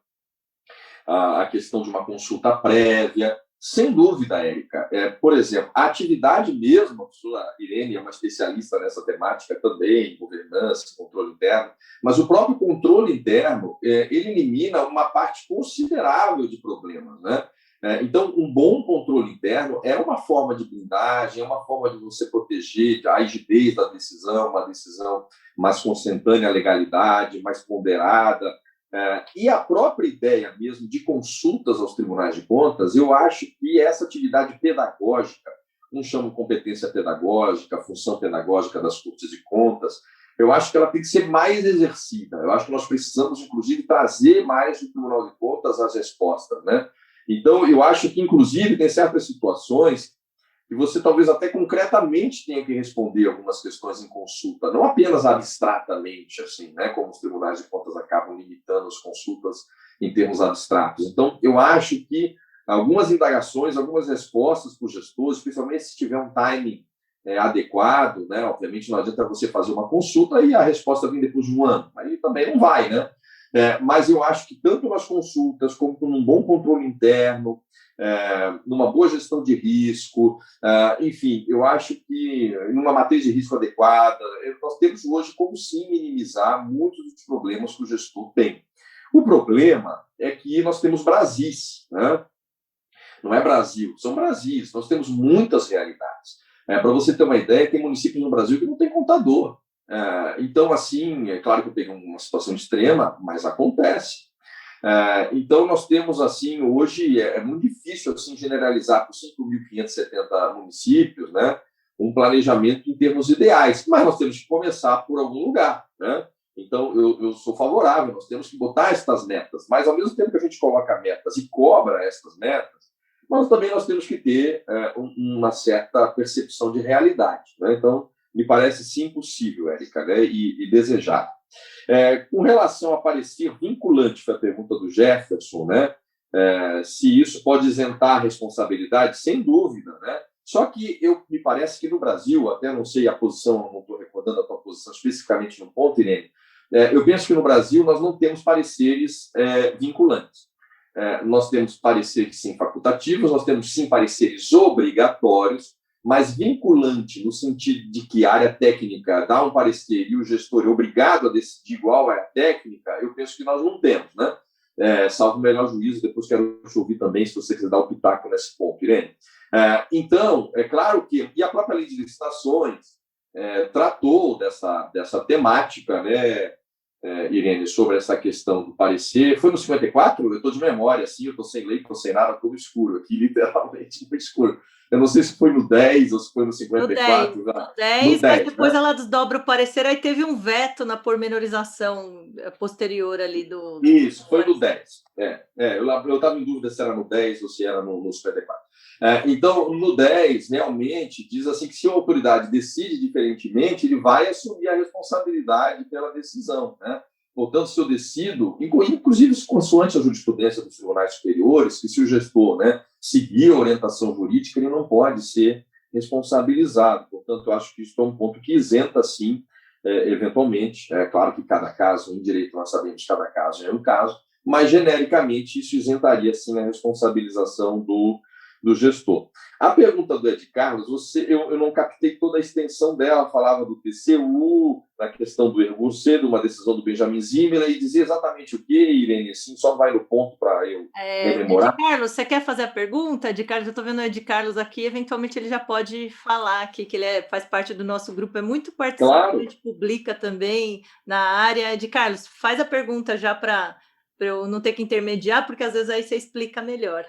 a questão de uma consulta prévia. Sem dúvida, Érica. Por exemplo, a atividade mesmo, a professora Irene é uma especialista nessa temática também, governança, controle interno, mas o próprio controle interno, ele elimina uma parte considerável de problemas, né? Então, um bom controle interno é uma forma de blindagem, é uma forma de você proteger a rigidez da decisão, uma decisão mais consentânea à legalidade, mais ponderada. E a própria ideia mesmo de consultas aos tribunais de contas, eu acho que essa atividade pedagógica, um chama competência pedagógica, função pedagógica das cortes de contas, eu acho que ela tem que ser mais exercida. Eu acho que nós precisamos, inclusive, trazer mais do Tribunal de Contas as respostas, né? Então, eu acho que, inclusive, tem certas situações que você talvez até concretamente tenha que responder algumas questões em consulta, não apenas abstratamente, assim, né? Como os tribunais de contas acabam limitando as consultas em termos abstratos. Então, eu acho que algumas indagações, algumas respostas para o gestor, especialmente se tiver um timing adequado, né? Obviamente não adianta você fazer uma consulta e a resposta vir depois de um ano, aí também não vai, né? Mas eu acho que tanto nas consultas como num bom controle interno, numa boa gestão de risco, enfim, eu acho que numa matriz de risco adequada, nós temos hoje como sim minimizar muitos dos problemas que o gestor tem. O problema é que nós temos Brasis, né? Não é Brasil, são Brasis, nós temos muitas realidades. Para você ter uma ideia, tem municípios no Brasil que não tem contador. Então, assim, é claro que eu peguei uma situação extrema, mas acontece. Então, nós temos, assim, hoje, é muito difícil assim, generalizar por 5.570 municípios, né, um planejamento em termos ideais, mas nós temos que começar por algum lugar, né? Então, eu sou favorável, nós temos que botar estas metas, mas ao mesmo tempo que a gente coloca metas e cobra estas metas, mas também nós temos que ter uma certa percepção de realidade, né? Então, me parece sim possível, Érica, né? E desejável. Com relação a parecer vinculante, foi a pergunta do Jefferson, né? Se isso pode isentar a responsabilidade, sem dúvida, né? Só que me parece que no Brasil, até não sei a posição, não estou recordando a tua posição especificamente no ponto, Irene, eu penso que no Brasil nós não temos pareceres vinculantes. Nós temos pareceres sim facultativos, nós temos sim pareceres obrigatórios, mas vinculante no sentido de que a área técnica dá um parecer e o gestor é obrigado a decidir igual à área técnica, eu penso que nós não temos, né? Salvo o melhor juízo, depois quero te ouvir também, se você quiser dar o pitaco nesse ponto, Irene. Então, é claro que, e a própria lei de licitações tratou dessa temática, né, Irene, sobre essa questão do parecer. Foi no 54? Eu estou de memória, assim, eu estou sem lei, estou sem nada, estou escuro aqui, literalmente no escuro. Eu não sei se foi no 10 ou se foi no 54. No 10, mas depois, né, ela desdobra o parecer, aí teve um veto na pormenorização posterior ali do... Isso, foi no 10. Eu estava em dúvida se era no 10 ou se era no 54. Então, no 10, realmente, diz assim que se a autoridade decide diferentemente, ele vai assumir a responsabilidade pela decisão, né? Portanto, se eu decido, inclusive consoante a jurisprudência dos tribunais superiores, que se o gestor, né, seguir a orientação jurídica, ele não pode ser responsabilizado. Portanto, eu acho que isso é um ponto que isenta, sim, eventualmente. É claro que cada caso, em direito, nós sabemos que cada caso é um caso, mas, genericamente, isso isentaria, sim, a responsabilização do gestor. A pergunta do Ed Carlos, eu não captei toda a extensão dela, falava do TCU, da questão do erro cedo, uma decisão do Benjamin Zimmer, e dizia exatamente o que, Irene, assim, só vai no ponto para eu rememorar. Ed Carlos, você quer fazer a pergunta? Ed Carlos, eu estou vendo o Ed Carlos aqui, eventualmente ele já pode falar aqui, que ele faz parte do nosso grupo, é muito participante, claro, publica também na área. Ed Carlos, faz a pergunta já para eu não ter que intermediar, porque às vezes aí você explica melhor.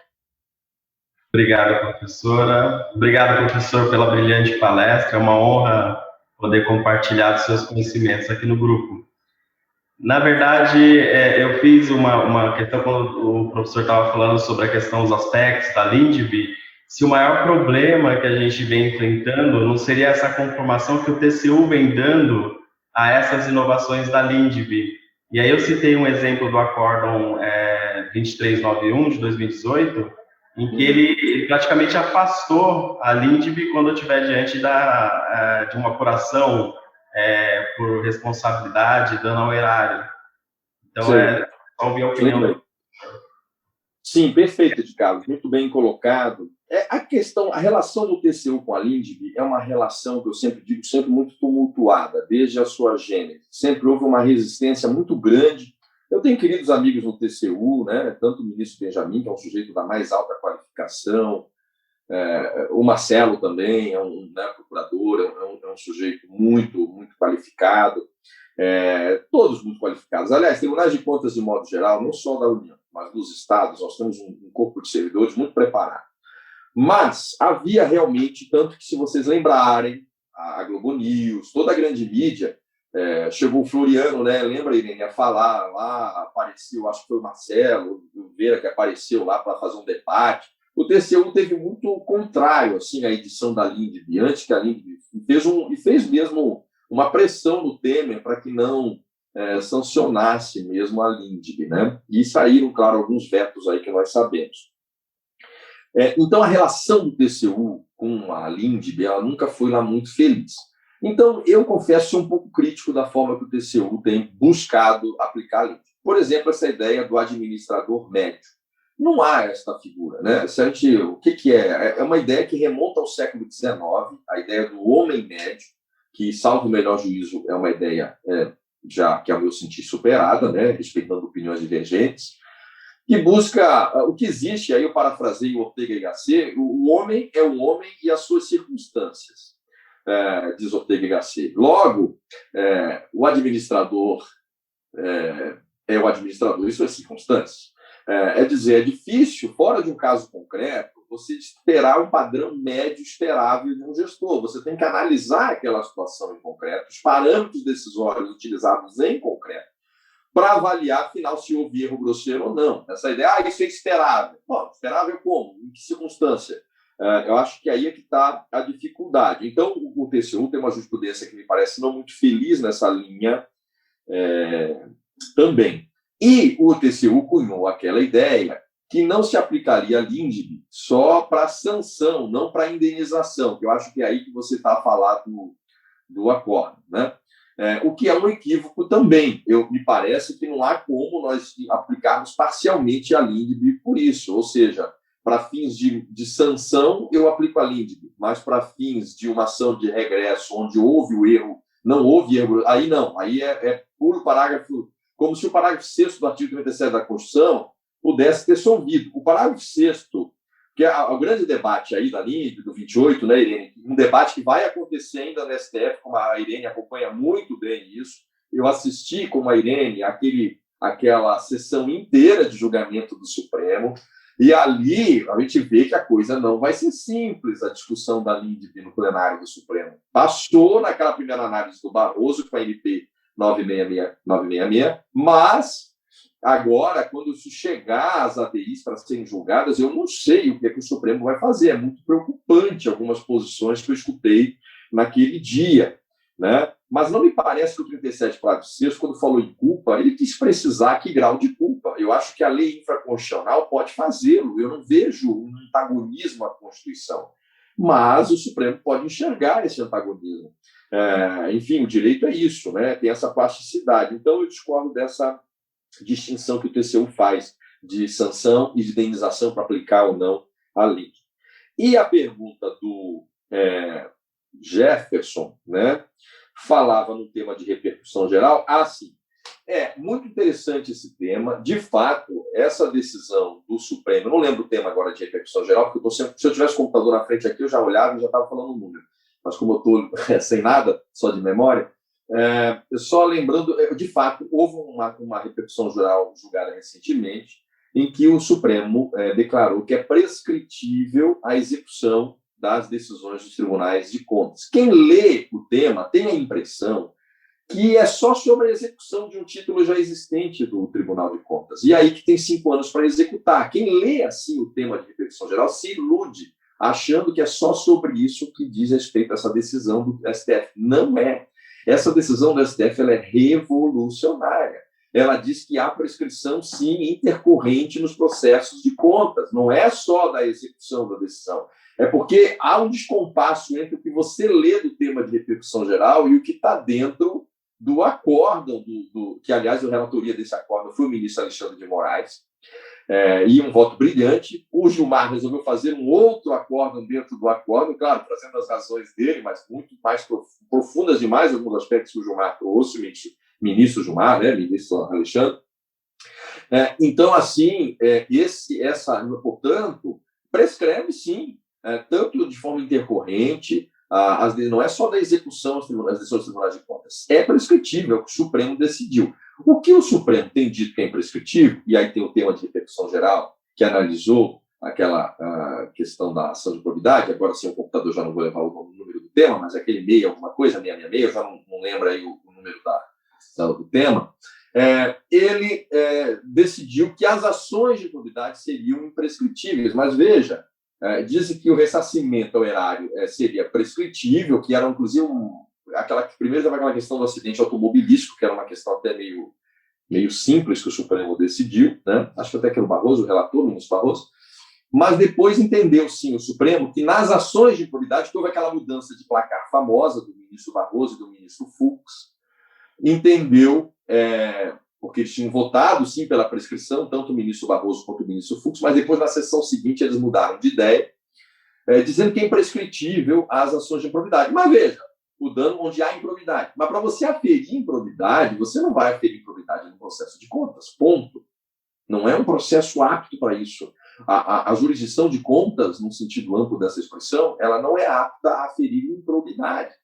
Obrigado, professora. Obrigado, professor, pela brilhante palestra. É uma honra poder compartilhar os seus conhecimentos aqui no grupo. Na verdade, eu fiz uma questão quando o professor estava falando sobre a questão dos aspectos da LINDB, se o maior problema que a gente vem enfrentando não seria essa conformação que o TCU vem dando a essas inovações da LINDB. E aí eu citei um exemplo do Acórdão 2391 de 2018, em que ele praticamente afastou a LINDB quando eu estiver diante de uma apuração por responsabilidade, dano ao erário. Então, qual a minha opinião? Sim, perfeito, Ed Carlos, muito bem colocado. A relação do TCU com a LINDB é uma relação que eu sempre digo, sempre muito tumultuada, desde a sua gênese. Sempre houve uma resistência muito grande. Eu tenho queridos amigos no TCU, né? Tanto o ministro Benjamin, que é um sujeito da mais alta qualificação, o Marcelo também é um procurador, é um sujeito muito, muito qualificado, todos muito qualificados. Aliás, tribunais de contas, de modo geral, não só da União, mas dos estados, nós temos um corpo de servidores muito preparado. Mas havia realmente, tanto que se vocês lembrarem, a Globo News, toda a grande mídia, chegou o Floriano, né? Lembra, Irene, a falar lá, apareceu, acho que foi o Marcelo Vera que apareceu lá para fazer um debate. O TCU teve muito contrário assim, à edição da Lindbe, antes que a Lindbe fez mesmo uma pressão no Temer para que não sancionasse mesmo a Lindbe, né? E saíram, claro, alguns vetos aí que nós sabemos. Então, a relação do TCU com a Lindbe, ela nunca foi lá muito feliz. Então, eu confesso ser um pouco crítico da forma que o TCU tem buscado aplicar a Lindbe. Por exemplo, essa ideia do administrador médio. Não há esta figura, né? O que é? É uma ideia que remonta ao século XIX, a ideia do homem médio, que, salvo o melhor juízo, é uma ideia já que, ao meu sentir, superada, né? Respeitando opiniões divergentes, que busca o que existe, aí eu parafraseio Ortega y Gasset, o homem é o homem e as suas circunstâncias, diz Ortega y Gasset. Logo, o administrador é o administrador e suas circunstâncias. É difícil, fora de um caso concreto, você esperar um padrão médio esperável de um gestor. Você tem que analisar aquela situação em concreto, os parâmetros decisórios utilizados em concreto, para avaliar, afinal, se houve erro grosseiro ou não. Essa ideia, isso é esperável. Bom, esperável como? Em que circunstância? Eu acho que aí é que está a dificuldade. Então, o TCU tem uma jurisprudência que me parece não muito feliz nessa linha também. E o TCU cunhou aquela ideia que não se aplicaria a Lindbe só para sanção, não para indenização, que eu acho que é aí que você está a falar do acordo, né? O que é um equívoco também. Me parece que não há como nós aplicarmos parcialmente a Lindbe por isso, ou seja, para fins de sanção, eu aplico a Lindbe, mas para fins de uma ação de regresso, onde houve o erro, não houve erro, aí não, aí é puro parágrafo, como se o parágrafo 6º do artigo 37 da Constituição pudesse ter solvido. O parágrafo 6º, que é o grande debate aí da Lindbe, do 28, né, Irene? Um debate que vai acontecer ainda no STF, como a Irene acompanha muito bem isso. Eu assisti com a Irene aquela sessão inteira de julgamento do Supremo, e ali a gente vê que a coisa não vai ser simples, a discussão da Lindbe no plenário do Supremo. Passou naquela primeira análise do Barroso com a MP 966, mas agora, quando isso chegar às ADIs para serem julgadas, eu não sei o que o Supremo vai fazer. É muito preocupante algumas posições que eu escutei naquele dia, né? Mas não me parece que o 37, parágrafo 6º, quando falou em culpa, ele quis precisar que grau de culpa. Eu acho que a lei infraconstitucional pode fazê-lo. Eu não vejo um antagonismo à Constituição. Mas o Supremo pode enxergar esse antagonismo. Enfim, o direito é isso, né? Tem essa plasticidade. Então, eu discordo dessa distinção que o TCU faz de sanção e de indenização para aplicar ou não a lei. E a pergunta do Jefferson, né, falava no tema de repercussão geral. Sim, é muito interessante esse tema. De fato, essa decisão do Supremo, eu não lembro o tema agora de repercussão geral, porque se eu tivesse o computador na frente aqui, eu já olhava e já estava falando o número. Mas como eu estou sem nada, só de memória, só lembrando, de fato, houve uma repercussão geral julgada recentemente, em que o Supremo declarou que é prescritível a execução das decisões dos tribunais de contas. Quem lê o tema tem a impressão que é só sobre a execução de um título já existente do Tribunal de Contas. E aí que tem 5 anos para executar. Quem lê assim o tema de repercussão geral se ilude, achando que é só sobre isso que diz respeito a essa decisão do STF. Não é. Essa decisão do STF ela é revolucionária. Ela diz que há prescrição, sim, intercorrente nos processos de contas. Não é só da execução da decisão. É porque há um descompasso entre o que você lê do tema de repercussão geral e o que está dentro do acórdão, que, aliás, a relatoria desse acórdão foi o ministro Alexandre de Moraes, e um voto brilhante. O Gilmar resolveu fazer um outro acórdão dentro do acórdão, claro, trazendo as razões dele, mas muito mais profundas demais, alguns aspectos que o Gilmar trouxe, o ministro Gilmar, né, ministro Alexandre. Então, assim, portanto, prescreve, sim, tanto de forma intercorrente, não é só da execução das decisões dos tribunais de contas, é prescritível, é o que o Supremo decidiu. O que o Supremo tem dito que é imprescritível, e aí tem o tema de repercussão geral, que analisou aquela questão da ação de probidade, agora sim o computador já não vou levar o número do tema, mas aquele 6 alguma coisa, 666, eu já não lembro aí o número do tema, ele decidiu que as ações de improbidade seriam imprescritíveis. Mas, veja, dizem que o ressarcimento ao erário seria prescritível, que era, inclusive, primeiro estava aquela questão do acidente automobilístico, que era uma questão até meio simples que o Supremo decidiu, né? Acho que até que era o Barroso, o relator, o ministro Barroso, mas depois entendeu, sim, o Supremo, que nas ações de improbidade, que houve aquela mudança de placar famosa do ministro Barroso e do ministro Fux, entendeu, porque eles tinham votado, sim, pela prescrição, tanto o ministro Barroso quanto o ministro Fux, mas depois, na sessão seguinte, eles mudaram de ideia, dizendo que é imprescritível as ações de improbidade. Mas veja, o dano onde há improbidade. Mas para você aferir improbidade, você não vai aferir improbidade no processo de contas, ponto. Não é um processo apto para isso. A jurisdição de contas, no sentido amplo dessa expressão, ela não é apta a aferir improbidade.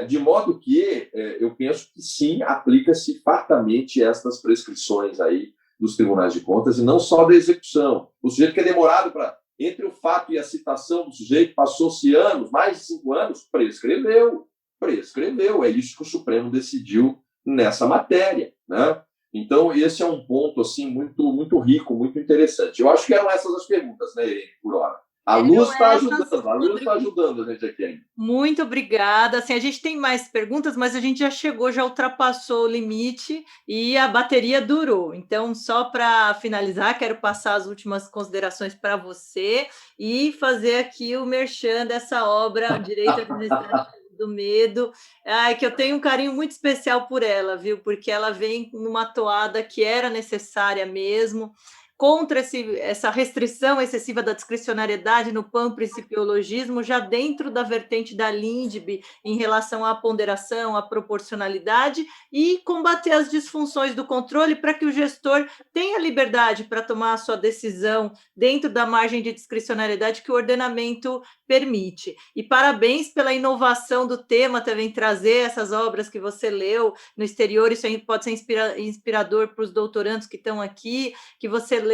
De modo que eu penso que sim, aplica-se fartamente estas prescrições aí dos tribunais de contas, e não só da execução. O sujeito que é demorado para... Entre o fato e a citação do sujeito, passou-se anos, mais de 5 anos, prescreveu. É isso que o Supremo decidiu nessa matéria, né? Então, esse é um ponto assim, muito, muito rico, muito interessante. Eu acho que eram essas as perguntas, né, Irene, por hora. A luz está ajudando a gente aqui ainda. Muito obrigada. Assim, a gente tem mais perguntas, mas a gente já ultrapassou o limite e a bateria durou. Então, só para finalizar, quero passar as últimas considerações para você e fazer aqui o merchan dessa obra, Direito Administrativo do Medo, que eu tenho um carinho muito especial por ela, viu? Porque ela vem numa toada que era necessária mesmo, contra essa restrição excessiva da discricionariedade no panprincipiologismo, já dentro da vertente da LINDB, em relação à ponderação, à proporcionalidade, e combater as disfunções do controle para que o gestor tenha liberdade para tomar a sua decisão dentro da margem de discricionariedade que o ordenamento permite. E parabéns pela inovação do tema também, trazer essas obras que você leu no exterior, isso aí pode ser inspirador para os doutorandos que estão aqui, que você leu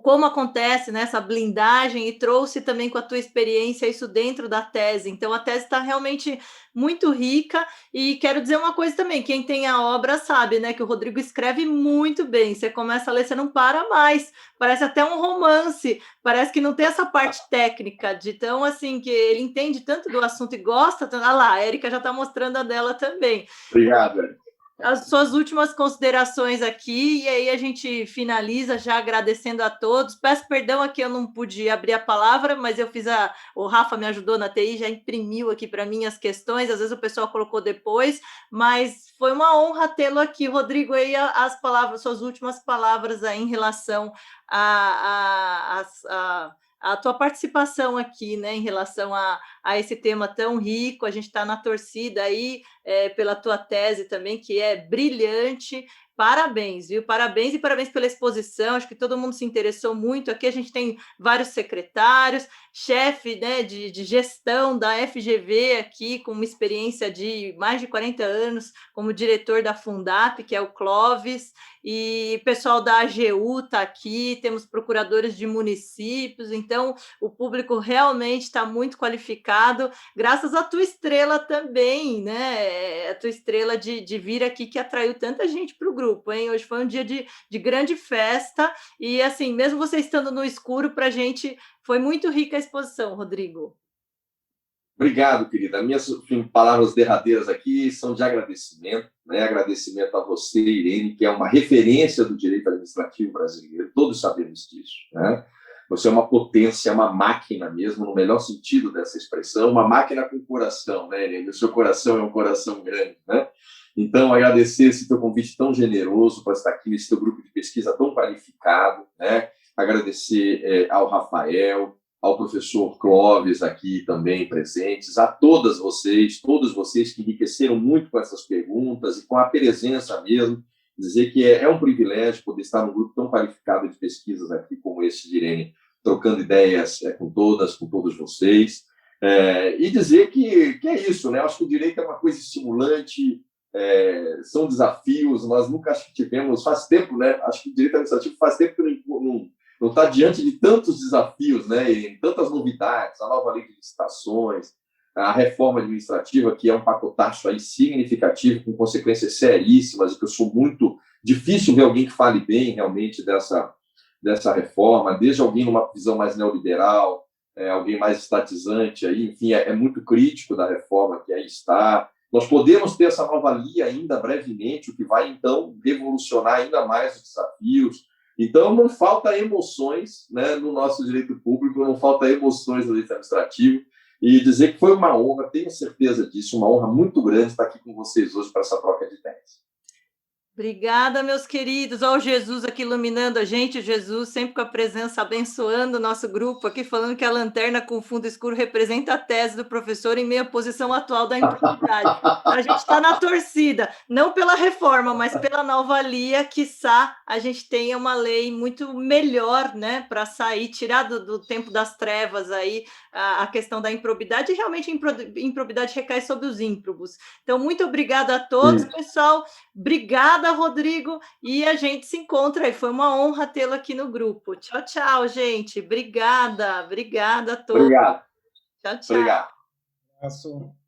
como acontece nessa blindagem e trouxe também com a tua experiência isso dentro da tese. Então, a tese está realmente muito rica e quero dizer uma coisa também, quem tem a obra sabe, né, que o Rodrigo escreve muito bem, você começa a ler, você não para mais, parece até um romance, parece que não tem essa parte técnica, de tão assim, que ele entende tanto do assunto e gosta, lá, a Érica já está mostrando a dela também. Obrigado, Érica. As suas últimas considerações aqui, e aí a gente finaliza já agradecendo a todos. Peço perdão aqui, eu não pude abrir a palavra, mas eu fiz o Rafa me ajudou na TI, já imprimiu aqui para mim as questões, às vezes o pessoal colocou depois, mas foi uma honra tê-lo aqui, Rodrigo, aí as palavras, suas últimas palavras aí em relação a tua participação aqui, né, em relação a esse tema tão rico. A gente está na torcida aí pela tua tese também, que é brilhante. Parabéns, viu? Parabéns e parabéns pela exposição. Acho que todo mundo se interessou muito. Aqui a gente tem vários secretários, chefe, né, de gestão da FGV aqui, com uma experiência de mais de 40 anos como diretor da Fundap, que é o Clóvis, e pessoal da AGU está aqui, temos procuradores de municípios, então o público realmente está muito qualificado, graças à tua estrela também, né? A tua estrela de vir aqui, que atraiu tanta gente para o grupo, hein? Hoje foi um dia de grande festa, e assim, mesmo você estando no escuro, para a gente foi muito rica a exposição, Rodrigo. Obrigado, querida. Minhas palavras derradeiras aqui são de agradecimento, né? Agradecimento a você, Irene, que é uma referência do direito administrativo brasileiro, todos sabemos disso, né? Você é uma potência, uma máquina mesmo, no melhor sentido dessa expressão, uma máquina com coração, né, Irene? O seu coração é um coração grande, né? Então, agradecer esse teu convite tão generoso para estar aqui nesse teu grupo de pesquisa tão qualificado, né? Agradecer ao Rafael, ao professor Clóvis aqui também presentes, a todos vocês que enriqueceram muito com essas perguntas e com a presença mesmo, dizer que é um privilégio poder estar num grupo tão qualificado de pesquisas aqui como esse de Irene, trocando ideias com todos vocês, e dizer que é isso, né? Acho que o direito é uma coisa estimulante, são desafios, nós nunca acho que tivemos, faz tempo, né? Acho que o direito administrativo faz tempo que não está diante de tantos desafios, né? E tantas novidades, a nova lei de licitações, a reforma administrativa, que é um pacotaço aí significativo, com consequências seríssimas, e que eu sou muito difícil ver alguém que fale bem realmente dessa reforma, desde alguém numa visão mais neoliberal, alguém mais estatizante, aí, enfim, é muito crítico da reforma que aí está. Nós podemos ter essa nova LIA ainda brevemente, o que vai, então, revolucionar ainda mais os desafios. Então, não falta emoções, né, no nosso direito público, não falta emoções no direito administrativo, e dizer que foi uma honra, tenho certeza disso, uma honra muito grande estar aqui com vocês hoje para essa troca de ideias. Obrigada, meus queridos. Olha o Jesus aqui iluminando a gente, o Jesus sempre com a presença abençoando o nosso grupo aqui, falando que a lanterna com fundo escuro representa a tese do professor em meio à posição atual da impunidade. A gente está na torcida, não pela reforma, mas pela nova LIA, quiçá a gente tenha uma lei muito melhor, né, para sair, tirar do tempo das trevas aí a questão da improbidade, e realmente a improbidade recai sobre os ímprobos. Então, muito obrigada a todos, pessoal. Obrigada, Rodrigo, e a gente se encontra aí. Foi uma honra tê-lo aqui no grupo. Tchau, tchau, gente. Obrigada a todos. Obrigado. Tchau, tchau. Obrigado. Abraço.